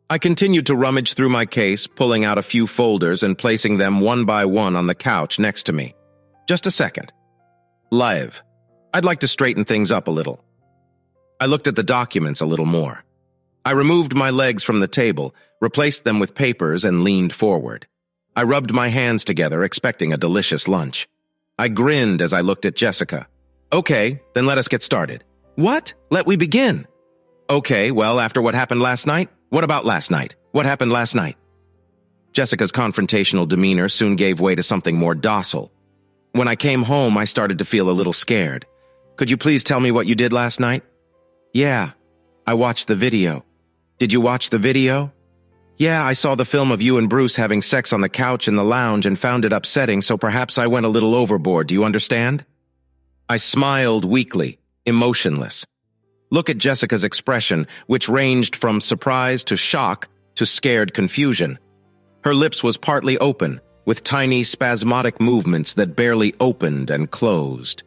I continued to rummage through my case, pulling out a few folders and placing them one by one on the couch next to me. "Just a second. Live. I'd like to straighten things up a little." I looked at the documents a little more. I removed my legs from the table, replaced them with papers, and leaned forward. I rubbed my hands together, expecting a delicious lunch. I grinned as I looked at Jessica. "Okay, then let us get started." "What? Let we begin." "Okay, well, after what happened last night? What about last night? What happened last night?" Jessica's confrontational demeanor soon gave way to something more docile. "When I came home, I started to feel a little scared. Could you please tell me what you did last night?" "Yeah, I watched the video." "Did you watch the video?" "Yeah, I saw the film of you and Bruce having sex on the couch in the lounge and found it upsetting, so perhaps I went a little overboard. Do you understand?" I smiled weakly, emotionless. Look at Jessica's expression, which ranged from surprise to shock to scared confusion. Her lips was partly open, with tiny spasmodic movements that barely opened and closed.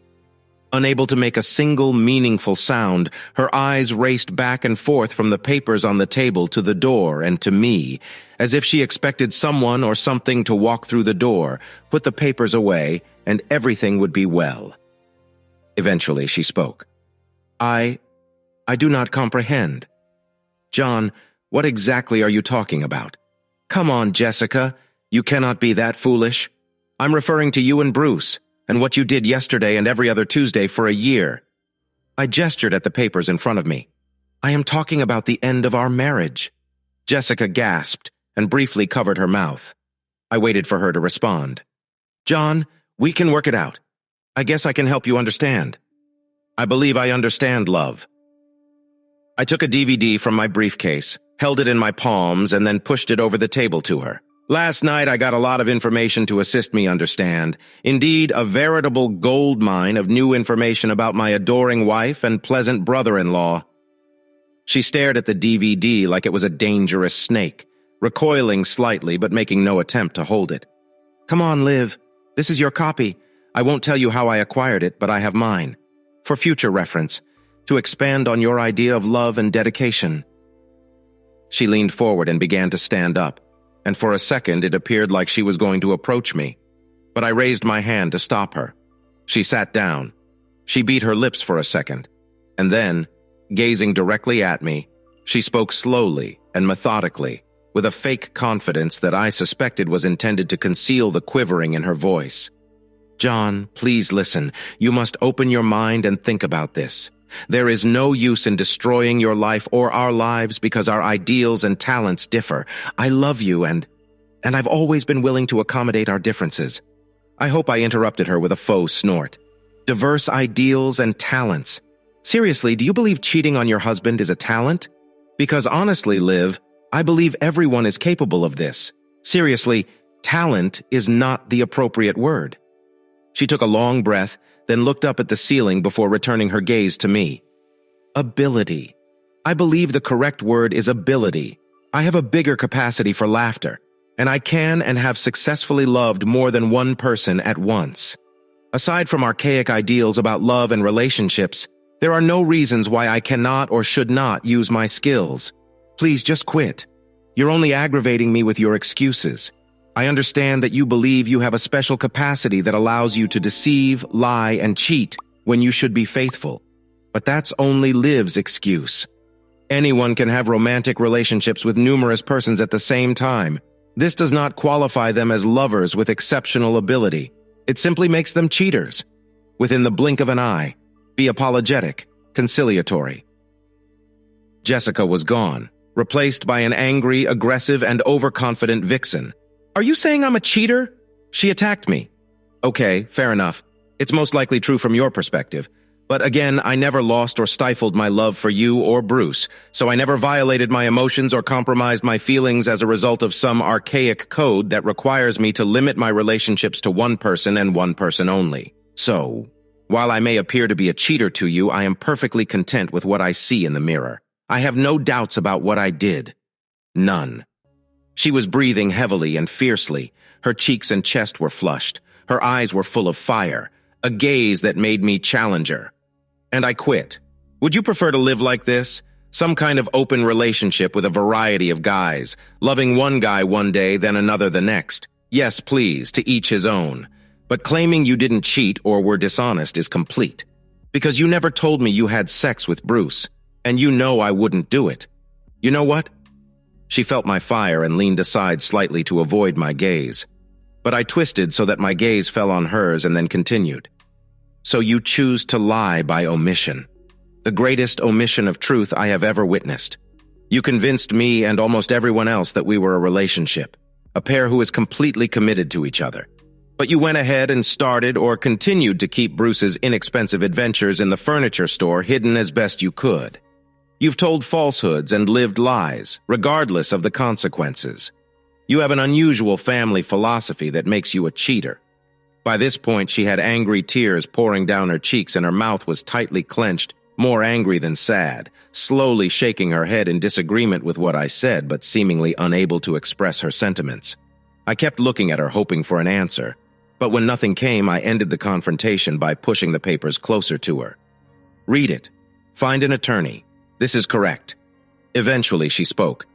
Unable to make a single meaningful sound, her eyes raced back and forth from the papers on the table to the door and to me, as if she expected someone or something to walk through the door, put the papers away, and everything would be well. Eventually she spoke. I do not comprehend." "John, what exactly are you talking about?" "Come on, Jessica. You cannot be that foolish. I'm referring to you and Bruce, and what you did yesterday and every other Tuesday for a year." I gestured at the papers in front of me. "I am talking about the end of our marriage." Jessica gasped and briefly covered her mouth. I waited for her to respond. "John, we can work it out. I guess I can help you understand." "I believe I understand, love." I took a DVD from my briefcase, held it in my palms, and then pushed it over the table to her. "Last night I got a lot of information to assist me understand. Indeed, a veritable gold mine of new information about my adoring wife and pleasant brother-in-law." She stared at the DVD like it was a dangerous snake, recoiling slightly but making no attempt to hold it. "Come on, Liv. This is your copy. I won't tell you how I acquired it, but I have mine. For future reference, to expand on your idea of love and dedication." She leaned forward and began to stand up, and for a second it appeared like she was going to approach me, but I raised my hand to stop her. She sat down. She beat her lips for a second, and then, gazing directly at me, she spoke slowly and methodically, with a fake confidence that I suspected was intended to conceal the quivering in her voice. "John, please listen. You must open your mind and think about this. There is no use in destroying your life or our lives because our ideals and talents differ. I love you and I've always been willing to accommodate our differences." I hope I interrupted her with a faux snort. "Diverse ideals and talents. Seriously, do you believe cheating on your husband is a talent? Because honestly, Liv, I believe everyone is capable of this. Seriously, talent is not the appropriate word." She took a long breath, then looked up at the ceiling before returning her gaze to me. "Ability. I believe the correct word is ability. I have a bigger capacity for laughter, and I can and have successfully loved more than one person at once. Aside from archaic ideals about love and relationships, there are no reasons why I cannot or should not use my skills. Please just quit. You're only aggravating me with your excuses. I understand that you believe you have a special capacity that allows you to deceive, lie, and cheat when you should be faithful. But that's only Liv's excuse. Anyone can have romantic relationships with numerous persons at the same time. This does not qualify them as lovers with exceptional ability. It simply makes them cheaters. Within the blink of an eye. Be apologetic, conciliatory." Jessica was gone, replaced by an angry, aggressive, and overconfident vixen. "Are you saying I'm a cheater?" She attacked me. "Okay, fair enough. It's most likely true from your perspective. But again, I never lost or stifled my love for you or Bruce, so I never violated my emotions or compromised my feelings as a result of some archaic code that requires me to limit my relationships to one person and one person only. So, while I may appear to be a cheater to you, I am perfectly content with what I see in the mirror. I have no doubts about what I did. None." She was breathing heavily and fiercely. Her cheeks and chest were flushed. Her eyes were full of fire, a gaze that made me challenge her. "And I quit. Would you prefer to live like this? Some kind of open relationship with a variety of guys, loving one guy one day, then another the next. Yes, please, to each his own. But claiming you didn't cheat or were dishonest is complete. Because you never told me you had sex with Bruce, and you know I wouldn't do it. You know what?" She felt my fire and leaned aside slightly to avoid my gaze. But I twisted so that my gaze fell on hers and then continued. "So you choose to lie by omission. The greatest omission of truth I have ever witnessed. You convinced me and almost everyone else that we were a relationship, a pair who is completely committed to each other. But you went ahead and started or continued to keep Bruce's inexpensive adventures in the furniture store hidden as best you could. You've told falsehoods and lived lies, regardless of the consequences. You have an unusual family philosophy that makes you a cheater." By this point, she had angry tears pouring down her cheeks and her mouth was tightly clenched, more angry than sad, slowly shaking her head in disagreement with what I said, but seemingly unable to express her sentiments. I kept looking at her, hoping for an answer, but when nothing came, I ended the confrontation by pushing the papers closer to her. "Read it. Find an attorney. This is correct." Eventually, she spoke.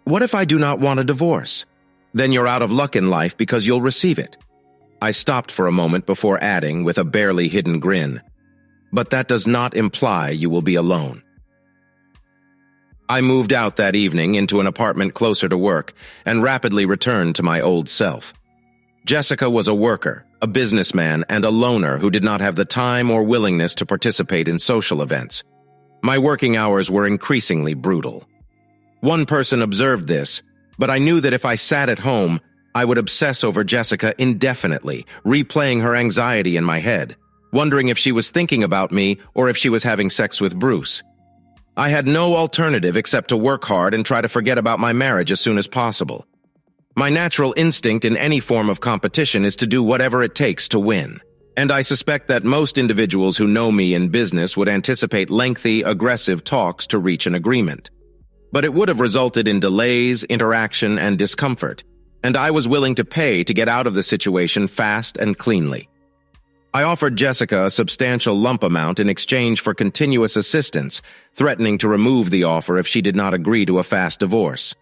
"What if I do not want a divorce? Then you're out of luck in life because you'll receive it." I stopped for a moment before adding, with a barely hidden grin, "But that does not imply you will be alone." I moved out that evening into an apartment closer to work and rapidly returned to my old self. Jessica was a worker, a businessman, and a loner who did not have the time or willingness to participate in social events. My working hours were increasingly brutal. One person observed this, but I knew that if I sat at home, I would obsess over Jessica indefinitely, replaying her anxiety in my head, wondering if she was thinking about me or if she was having sex with Bruce. I had no alternative except to work hard and try to forget about my marriage as soon as possible. My natural instinct in any form of competition is to do whatever it takes to win. And I suspect that most individuals who know me in business would anticipate lengthy, aggressive talks to reach an agreement. But it would have resulted in delays, interaction, and discomfort, and I was willing to pay to get out of the situation fast and cleanly. I offered Jessica a substantial lump amount in exchange for continuous assistance, threatening to remove the offer if she did not agree to a fast divorce.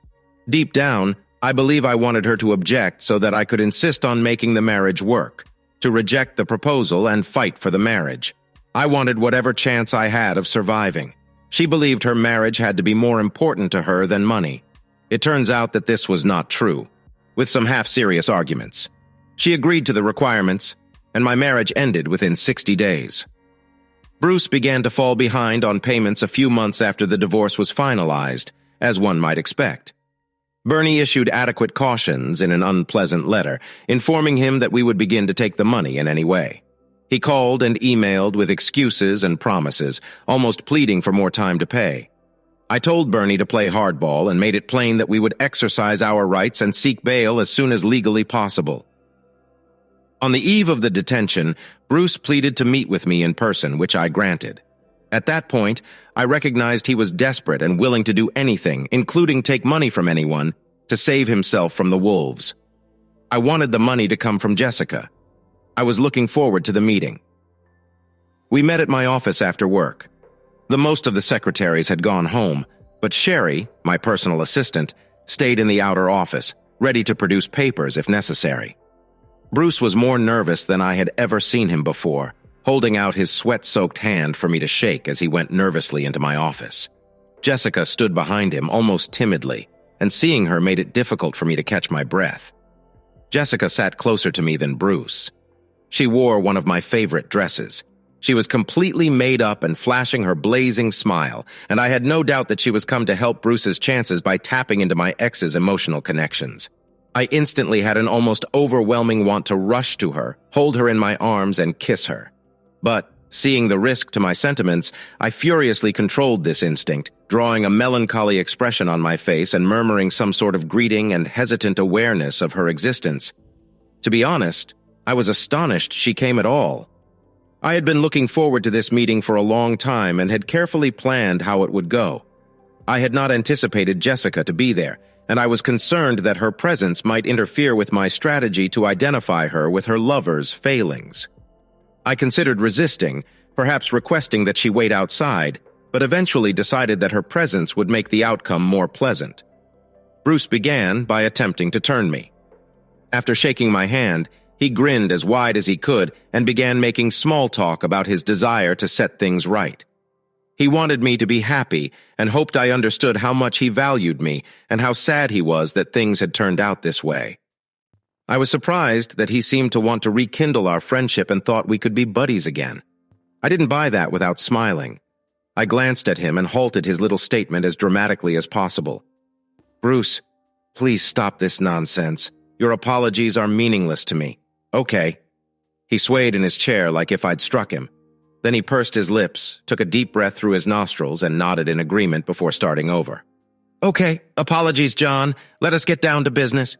Deep down, I believe I wanted her to object so that I could insist on making the marriage work, to reject the proposal and fight for the marriage. I wanted whatever chance I had of surviving. She believed her marriage had to be more important to her than money. It turns out that this was not true, with some half-serious arguments. She agreed to the requirements, and my marriage ended within 60 days. Bruce began to fall behind on payments a few months after the divorce was finalized, as one might expect. Bernie issued adequate cautions in an unpleasant letter, informing him that we would begin to take the money in any way. He called and emailed with excuses and promises, almost pleading for more time to pay. I told Bernie to play hardball and made it plain that we would exercise our rights and seek bail as soon as legally possible. On the eve of the detention, Bruce pleaded to meet with me in person, which I granted. At that point, I recognized he was desperate and willing to do anything, including take money from anyone, to save himself from the wolves. I wanted the money to come from Jessica. I was looking forward to the meeting. We met at my office after work. The most of the secretaries had gone home, but Sherry, my personal assistant, stayed in the outer office, ready to produce papers if necessary. Bruce was more nervous than I had ever seen him before, holding out his sweat-soaked hand for me to shake as he went nervously into my office. Jessica stood behind him almost timidly, and seeing her made it difficult for me to catch my breath. Jessica sat closer to me than Bruce. She wore one of my favorite dresses. She was completely made up and flashing her blazing smile, and I had no doubt that she was come to help Bruce's chances by tapping into my ex's emotional connections. I instantly had an almost overwhelming want to rush to her, hold her in my arms, and kiss her. But, seeing the risk to my sentiments, I furiously controlled this instinct, drawing a melancholy expression on my face and murmuring some sort of greeting and hesitant awareness of her existence. To be honest, I was astonished she came at all. I had been looking forward to this meeting for a long time and had carefully planned how it would go. I had not anticipated Jessica to be there, and I was concerned that her presence might interfere with my strategy to identify her with her lover's failings. I considered resisting, perhaps requesting that she wait outside, but eventually decided that her presence would make the outcome more pleasant. Bruce began by attempting to turn me. After shaking my hand, he grinned as wide as he could and began making small talk about his desire to set things right. He wanted me to be happy and hoped I understood how much he valued me and how sad he was that things had turned out this way. I was surprised that he seemed to want to rekindle our friendship and thought we could be buddies again. I didn't buy that without smiling. I glanced at him and halted his little statement as dramatically as possible. "Bruce, please stop this nonsense. Your apologies are meaningless to me." "Okay." He swayed in his chair like if I'd struck him. Then he pursed his lips, took a deep breath through his nostrils, and nodded in agreement before starting over. "Okay, apologies, John. Let us get down to business."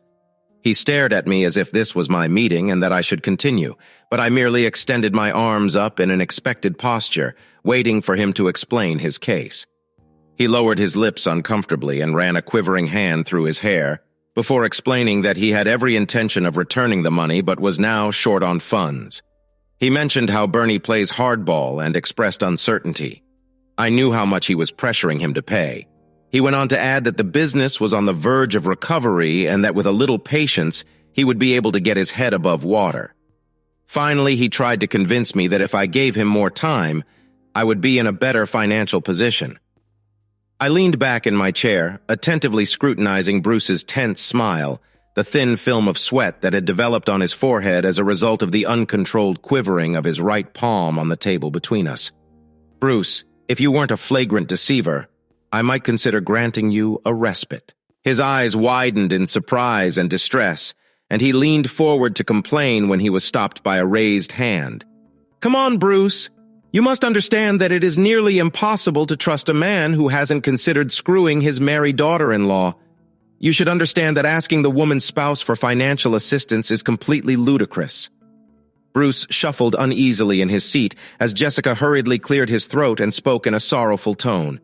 He stared at me as if this was my meeting and that I should continue, but I merely extended my arms up in an expected posture, waiting for him to explain his case. He lowered his lips uncomfortably and ran a quivering hand through his hair, before explaining that he had every intention of returning the money but was now short on funds. He mentioned how Bernie plays hardball and expressed uncertainty. I knew how much he was pressuring him to pay. He went on to add that the business was on the verge of recovery and that with a little patience, he would be able to get his head above water. Finally, he tried to convince me that if I gave him more time, I would be in a better financial position. I leaned back in my chair, attentively scrutinizing Bruce's tense smile, the thin film of sweat that had developed on his forehead as a result of the uncontrolled quivering of his right palm on the table between us. "Bruce, if you weren't a flagrant deceiver, I might consider granting you a respite." His eyes widened in surprise and distress, and he leaned forward to complain when he was stopped by a raised hand. "Come on, Bruce. You must understand that it is nearly impossible to trust a man who hasn't considered screwing his married daughter-in-law. You should understand that asking the woman's spouse for financial assistance is completely ludicrous." Bruce shuffled uneasily in his seat as Jessica hurriedly cleared his throat and spoke in a sorrowful tone.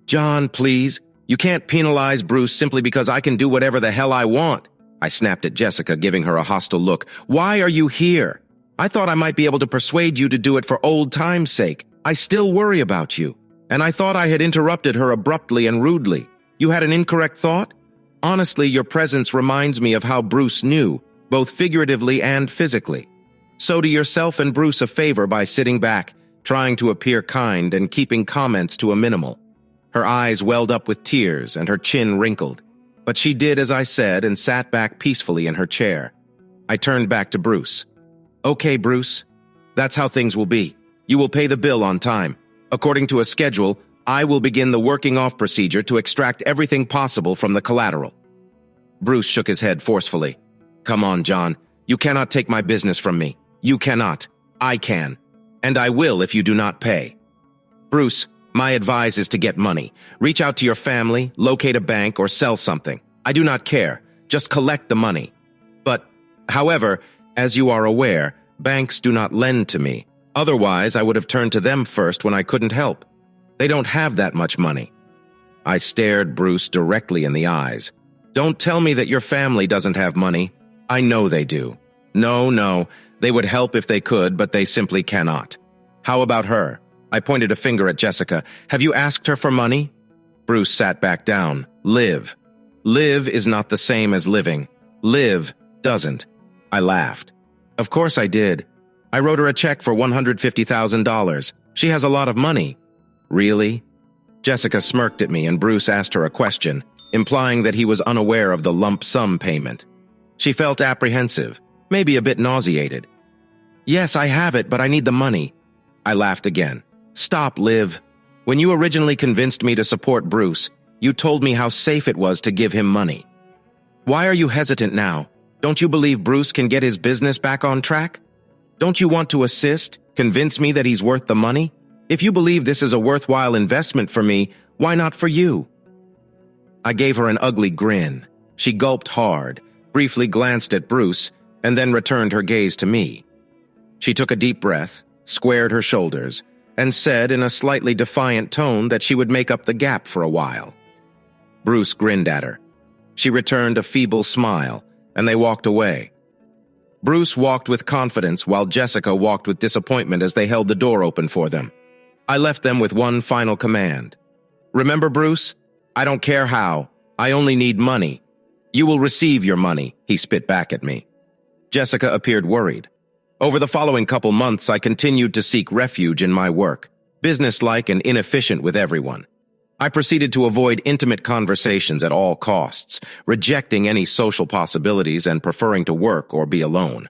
"John, please. You can't penalize Bruce simply because I can do whatever the hell I want." I snapped at Jessica, giving her a hostile look. "Why are you here? I thought I might be able to persuade you to do it for old time's sake. I still worry about you. And I thought I had interrupted her abruptly and rudely. You had an incorrect thought? Honestly, your presence reminds me of how Bruce knew, both figuratively and physically. So do yourself and Bruce a favor by sitting back, trying to appear kind and keeping comments to a minimal. Her eyes welled up with tears and her chin wrinkled. But she did as I said and sat back peacefully in her chair. I turned back to Bruce. Okay, Bruce. That's how things will be. You will pay the bill on time. According to a schedule, I will begin the working off procedure to extract everything possible from the collateral. Bruce shook his head forcefully. Come on, John. You cannot take my business from me. You cannot. I can. And I will if you do not pay. Bruce, my advice is to get money. Reach out to your family, locate a bank, or sell something. I do not care. Just collect the money. But, however, as you are aware, banks do not lend to me. Otherwise, I would have turned to them first when I couldn't help. They don't have that much money. I stared Bruce directly in the eyes. Don't tell me that your family doesn't have money. I know they do. No, they would help if they could, but they simply cannot. How about her? I pointed a finger at Jessica. Have you asked her for money? Bruce sat back down. Live. Live is not the same as living. Live doesn't. I laughed. Of course I did. I wrote her a check for $150,000. She has a lot of money. Really? Jessica smirked at me and Bruce asked her a question, implying that he was unaware of the lump sum payment. She felt apprehensive, maybe a bit nauseated. Yes, I have it, but I need the money. I laughed again. Stop, Liv. When you originally convinced me to support Bruce, you told me how safe it was to give him money. Why are you hesitant now? Don't you believe Bruce can get his business back on track? Don't you want to assist, convince me that he's worth the money? If you believe this is a worthwhile investment for me, why not for you? I gave her an ugly grin. She gulped hard, briefly glanced at Bruce, and then returned her gaze to me. She took a deep breath, squared her shoulders, and said in a slightly defiant tone that she would make up the gap for a while. Bruce grinned at her. She returned a feeble smile, and they walked away. Bruce walked with confidence while Jessica walked with disappointment as they held the door open for them. I left them with one final command. Remember, Bruce? I don't care how. I only need money. You will receive your money, he spit back at me. Jessica appeared worried. Over the following couple months, I continued to seek refuge in my work, businesslike and inefficient with everyone. I proceeded to avoid intimate conversations at all costs, rejecting any social possibilities and preferring to work or be alone.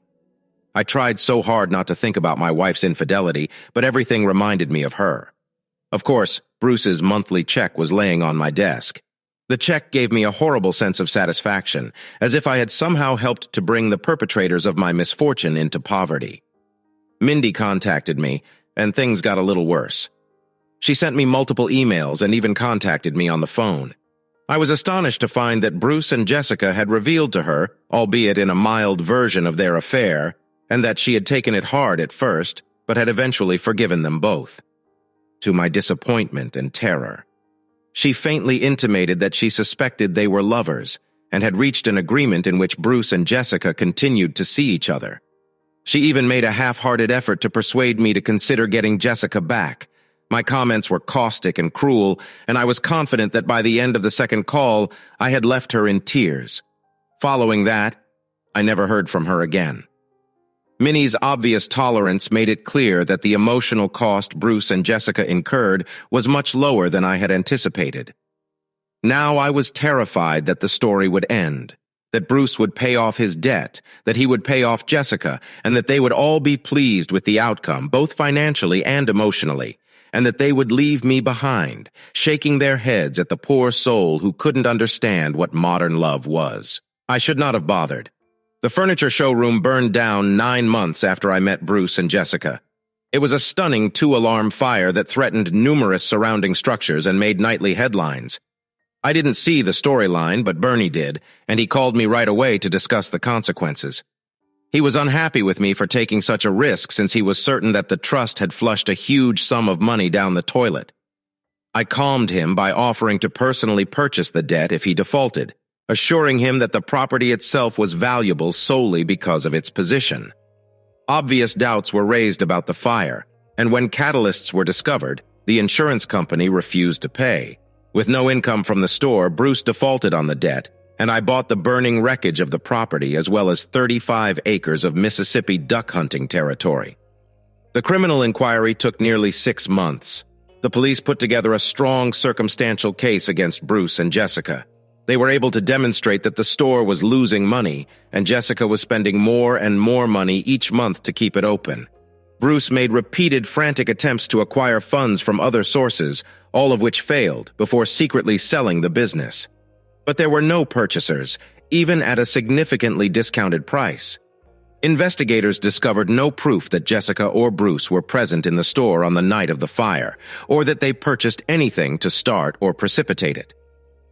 I tried so hard not to think about my wife's infidelity, but everything reminded me of her. Of course, Bruce's monthly check was laying on my desk. The check gave me a horrible sense of satisfaction, as if I had somehow helped to bring the perpetrators of my misfortune into poverty. Mindy contacted me, and things got a little worse. She sent me multiple emails and even contacted me on the phone. I was astonished to find that Bruce and Jessica had revealed to her, albeit in a mild version of their affair, and that she had taken it hard at first, but had eventually forgiven them both. To my disappointment and terror. She faintly intimated that she suspected they were lovers, and had reached an agreement in which Bruce and Jessica continued to see each other. She even made a half-hearted effort to persuade me to consider getting Jessica back. My comments were caustic and cruel, and I was confident that by the end of the second call, I had left her in tears. Following that, I never heard from her again. Minnie's obvious tolerance made it clear that the emotional cost Bruce and Jessica incurred was much lower than I had anticipated. Now I was terrified that the story would end, that Bruce would pay off his debt, that he would pay off Jessica, and that they would all be pleased with the outcome, both financially and emotionally, and that they would leave me behind, shaking their heads at the poor soul who couldn't understand what modern love was. I should not have bothered. The furniture showroom burned down 9 months after I met Bruce and Jessica. It was a stunning 2-alarm fire that threatened numerous surrounding structures and made nightly headlines. I didn't see the storyline, but Bernie did, and he called me right away to discuss the consequences. He was unhappy with me for taking such a risk since he was certain that the trust had flushed a huge sum of money down the toilet. I calmed him by offering to personally purchase the debt if he defaulted, assuring him that the property itself was valuable solely because of its position. Obvious doubts were raised about the fire, and when catalysts were discovered, the insurance company refused to pay. With no income from the store, Bruce defaulted on the debt, and I bought the burning wreckage of the property as well as 35 acres of Mississippi duck hunting territory. The criminal inquiry took nearly 6 months. The police put together a strong circumstantial case against Bruce and Jessica. They were able to demonstrate that the store was losing money, and Jessica was spending more and more money each month to keep it open. Bruce made repeated frantic attempts to acquire funds from other sources, all of which failed, before secretly selling the business. But there were no purchasers, even at a significantly discounted price. Investigators discovered no proof that Jessica or Bruce were present in the store on the night of the fire, or that they purchased anything to start or precipitate it.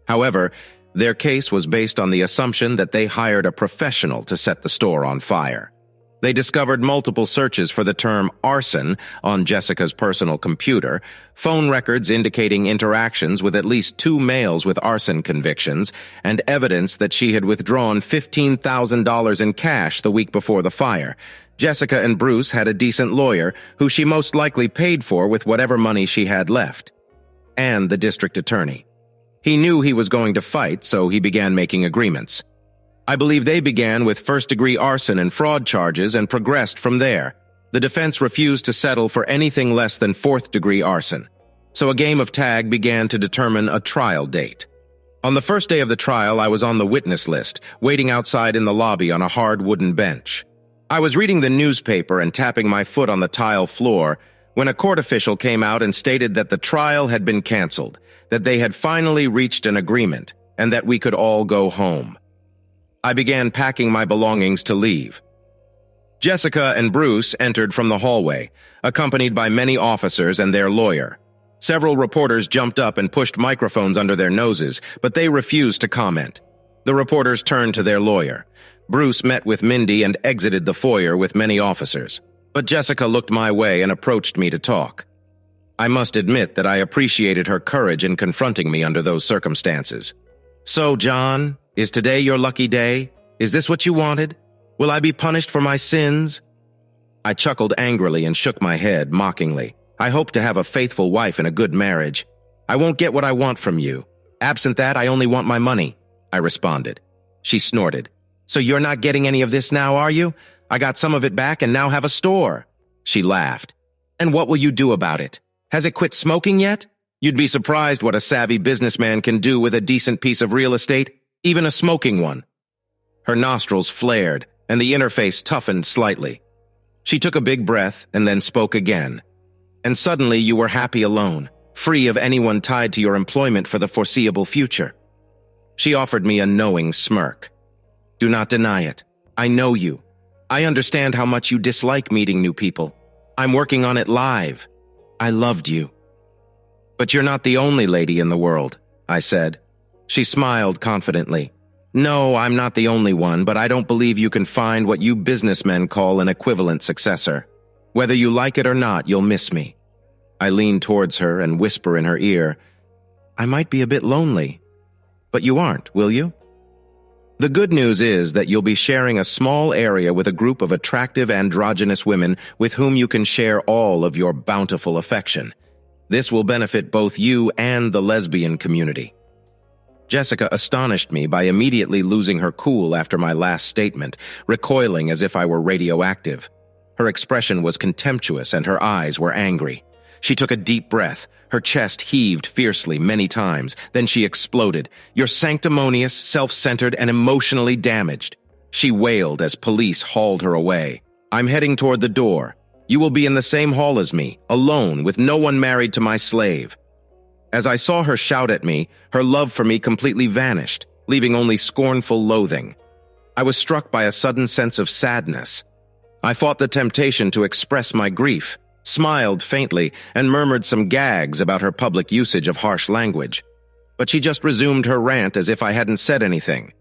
However, their case was based on the assumption that they hired a professional to set the store on fire. They discovered multiple searches for the term arson on Jessica's personal computer, phone records indicating interactions with at least 2 males with arson convictions, and evidence that she had withdrawn $15,000 in cash the week before the fire. Jessica and Bruce had a decent lawyer who she most likely paid for with whatever money she had left, and the district attorney. He knew he was going to fight, so he began making agreements. I believe they began with first-degree arson and fraud charges and progressed from there. The defense refused to settle for anything less than 4th-degree arson, so a game of tag began to determine a trial date. On the first day of the trial, I was on the witness list, waiting outside in the lobby on a hard wooden bench. I was reading the newspaper and tapping my foot on the tile floor when a court official came out and stated that the trial had been canceled, that they had finally reached an agreement, and that we could all go home. I began packing my belongings to leave. Jessica and Bruce entered from the hallway, accompanied by many officers and their lawyer. Several reporters jumped up and pushed microphones under their noses, but they refused to comment. The reporters turned to their lawyer. Bruce met with Mindy and exited the foyer with many officers, but Jessica looked my way and approached me to talk. I must admit that I appreciated her courage in confronting me under those circumstances. "So, John, is today your lucky day? Is this what you wanted? Will I be punished for my sins?" I chuckled angrily and shook my head mockingly. "I hope to have a faithful wife and a good marriage. I won't get what I want from you. Absent that, I only want my money," I responded. She snorted. "So you're not getting any of this now, are you? I got some of it back and now have a store." She laughed. "And what will you do about it? Has it quit smoking yet? You'd be surprised what a savvy businessman can do with a decent piece of real estate, even a smoking one." Her nostrils flared, and the interface toughened slightly. She took a big breath and then spoke again. "And suddenly you were happy alone, free of anyone tied to your employment for the foreseeable future." She offered me a knowing smirk. "Do not deny it. I know you. I understand how much you dislike meeting new people. I'm working on it live. I loved you." "But you're not the only lady in the world," I said. She smiled confidently. "No, I'm not the only one, but I don't believe you can find what you businessmen call an equivalent successor. Whether you like it or not, you'll miss me." I lean towards her and whisper in her ear, "I might be a bit lonely. But you aren't, will you? The good news is that you'll be sharing a small area with a group of attractive androgynous women with whom you can share all of your bountiful affection. This will benefit both you and the lesbian community." Jessica astonished me by immediately losing her cool after my last statement, recoiling as if I were radioactive. Her expression was contemptuous and her eyes were angry. She took a deep breath. Her chest heaved fiercely many times. Then she exploded. "You're sanctimonious, self-centered, and emotionally damaged." She wailed as police hauled her away. "I'm heading toward the door. You will be in the same hall as me, alone, with no one married to my slave." As I saw her shout at me, her love for me completely vanished, leaving only scornful loathing. I was struck by a sudden sense of sadness. I fought the temptation to express my grief, smiled faintly, and murmured some gags about her public usage of harsh language. But she just resumed her rant as if I hadn't said anything.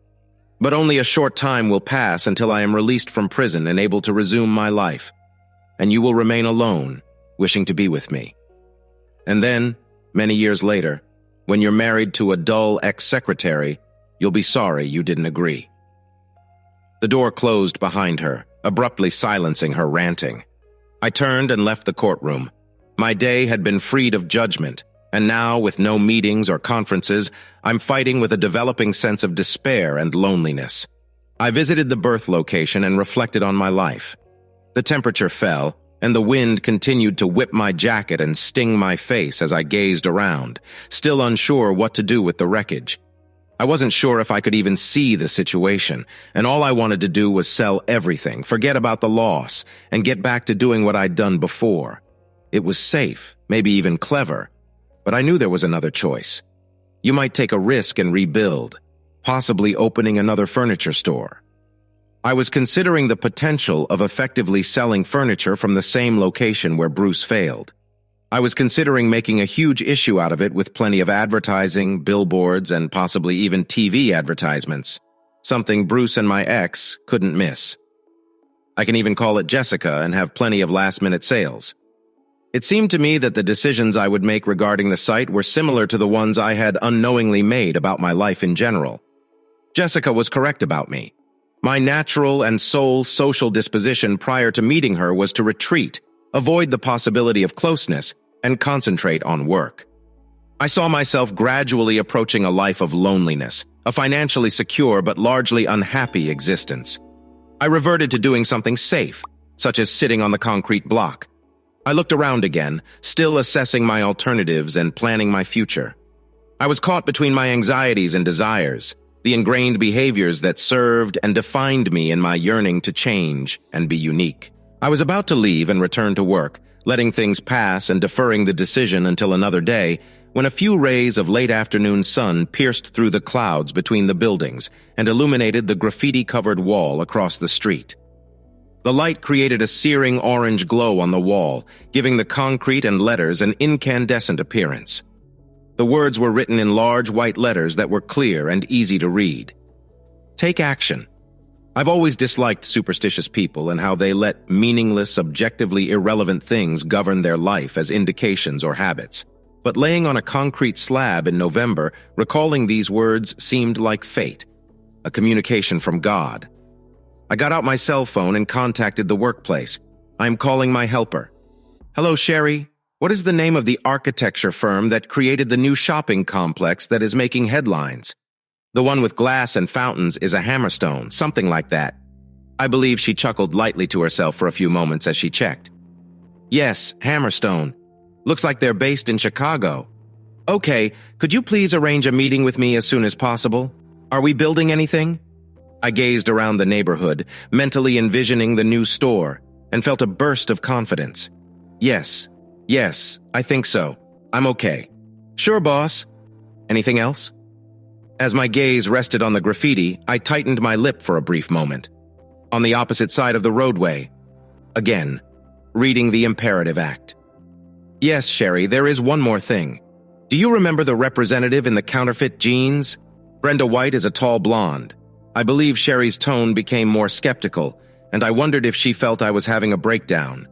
"But only a short time will pass until I am released from prison and able to resume my life. And you will remain alone, wishing to be with me. And then, many years later, when you're married to a dull ex-secretary, you'll be sorry you didn't agree." The door closed behind her, abruptly silencing her ranting. I turned and left the courtroom. My day had been freed of judgment, and now, with no meetings or conferences, I'm fighting with a developing sense of despair and loneliness. I visited the birth location and reflected on my life. The temperature fell, and the wind continued to whip my jacket and sting my face as I gazed around, still unsure what to do with the wreckage. I wasn't sure if I could even see the situation, and all I wanted to do was sell everything, forget about the loss, and get back to doing what I'd done before. It was safe, maybe even clever, but I knew there was another choice. You might take a risk and rebuild, possibly opening another furniture store. I was considering the potential of effectively selling furniture from the same location where Bruce failed. I was considering making a huge issue out of it with plenty of advertising, billboards, and possibly even TV advertisements, something Bruce and my ex couldn't miss. I can even call it Jessica and have plenty of last-minute sales. It seemed to me that the decisions I would make regarding the site were similar to the ones I had unknowingly made about my life in general. Jessica was correct about me. My natural and sole social disposition prior to meeting her was to retreat, avoid the possibility of closeness, and concentrate on work. I saw myself gradually approaching a life of loneliness, a financially secure but largely unhappy existence. I reverted to doing something safe, such as sitting on the concrete block. I looked around again, still assessing my alternatives and planning my future. I was caught between my anxieties and desires, the ingrained behaviors that served and defined me in my yearning to change and be unique. I was about to leave and return to work, letting things pass and deferring the decision until another day, when a few rays of late-afternoon sun pierced through the clouds between the buildings and illuminated the graffiti-covered wall across the street. The light created a searing orange glow on the wall, giving the concrete and letters an incandescent appearance. The words were written in large white letters that were clear and easy to read. Take action. I've always disliked superstitious people and how they let meaningless, objectively irrelevant things govern their life as indications or habits. But laying on a concrete slab in November, recalling these words seemed like fate, a communication from God. I got out my cell phone and contacted the workplace. I'm calling my helper. Hello, Sherry. What is the name of the architecture firm that created the new shopping complex that is making headlines? The one with glass and fountains is a Hammerstone, something like that. I believe she chuckled lightly to herself for a few moments as she checked. Yes, Hammerstone. Looks like they're based in Chicago. Okay, could you please arrange a meeting with me as soon as possible? Are we building anything? I gazed around the neighborhood, mentally envisioning the new store, and felt a burst of confidence. Yes, I think so. I'm okay. Sure, boss. Anything else? As my gaze rested on the graffiti, I tightened my lip for a brief moment. On the opposite side of the roadway, again, reading the imperative act. Yes, Sherry, there is one more thing. Do you remember the representative in the counterfeit jeans? Brenda White is a tall blonde. I believe Sherry's tone became more skeptical, and I wondered if she felt I was having a breakdown.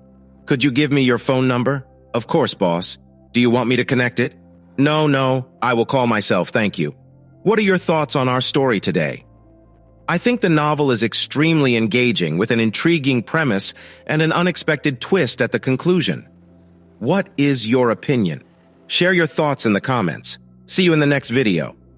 Could you give me your phone number? Of course, boss. Do you want me to connect it? No, I will call myself, thank you. What are your thoughts on our story today? I think the novel is extremely engaging with an intriguing premise and an unexpected twist at the conclusion. What is your opinion? Share your thoughts in the comments. See you in the next video.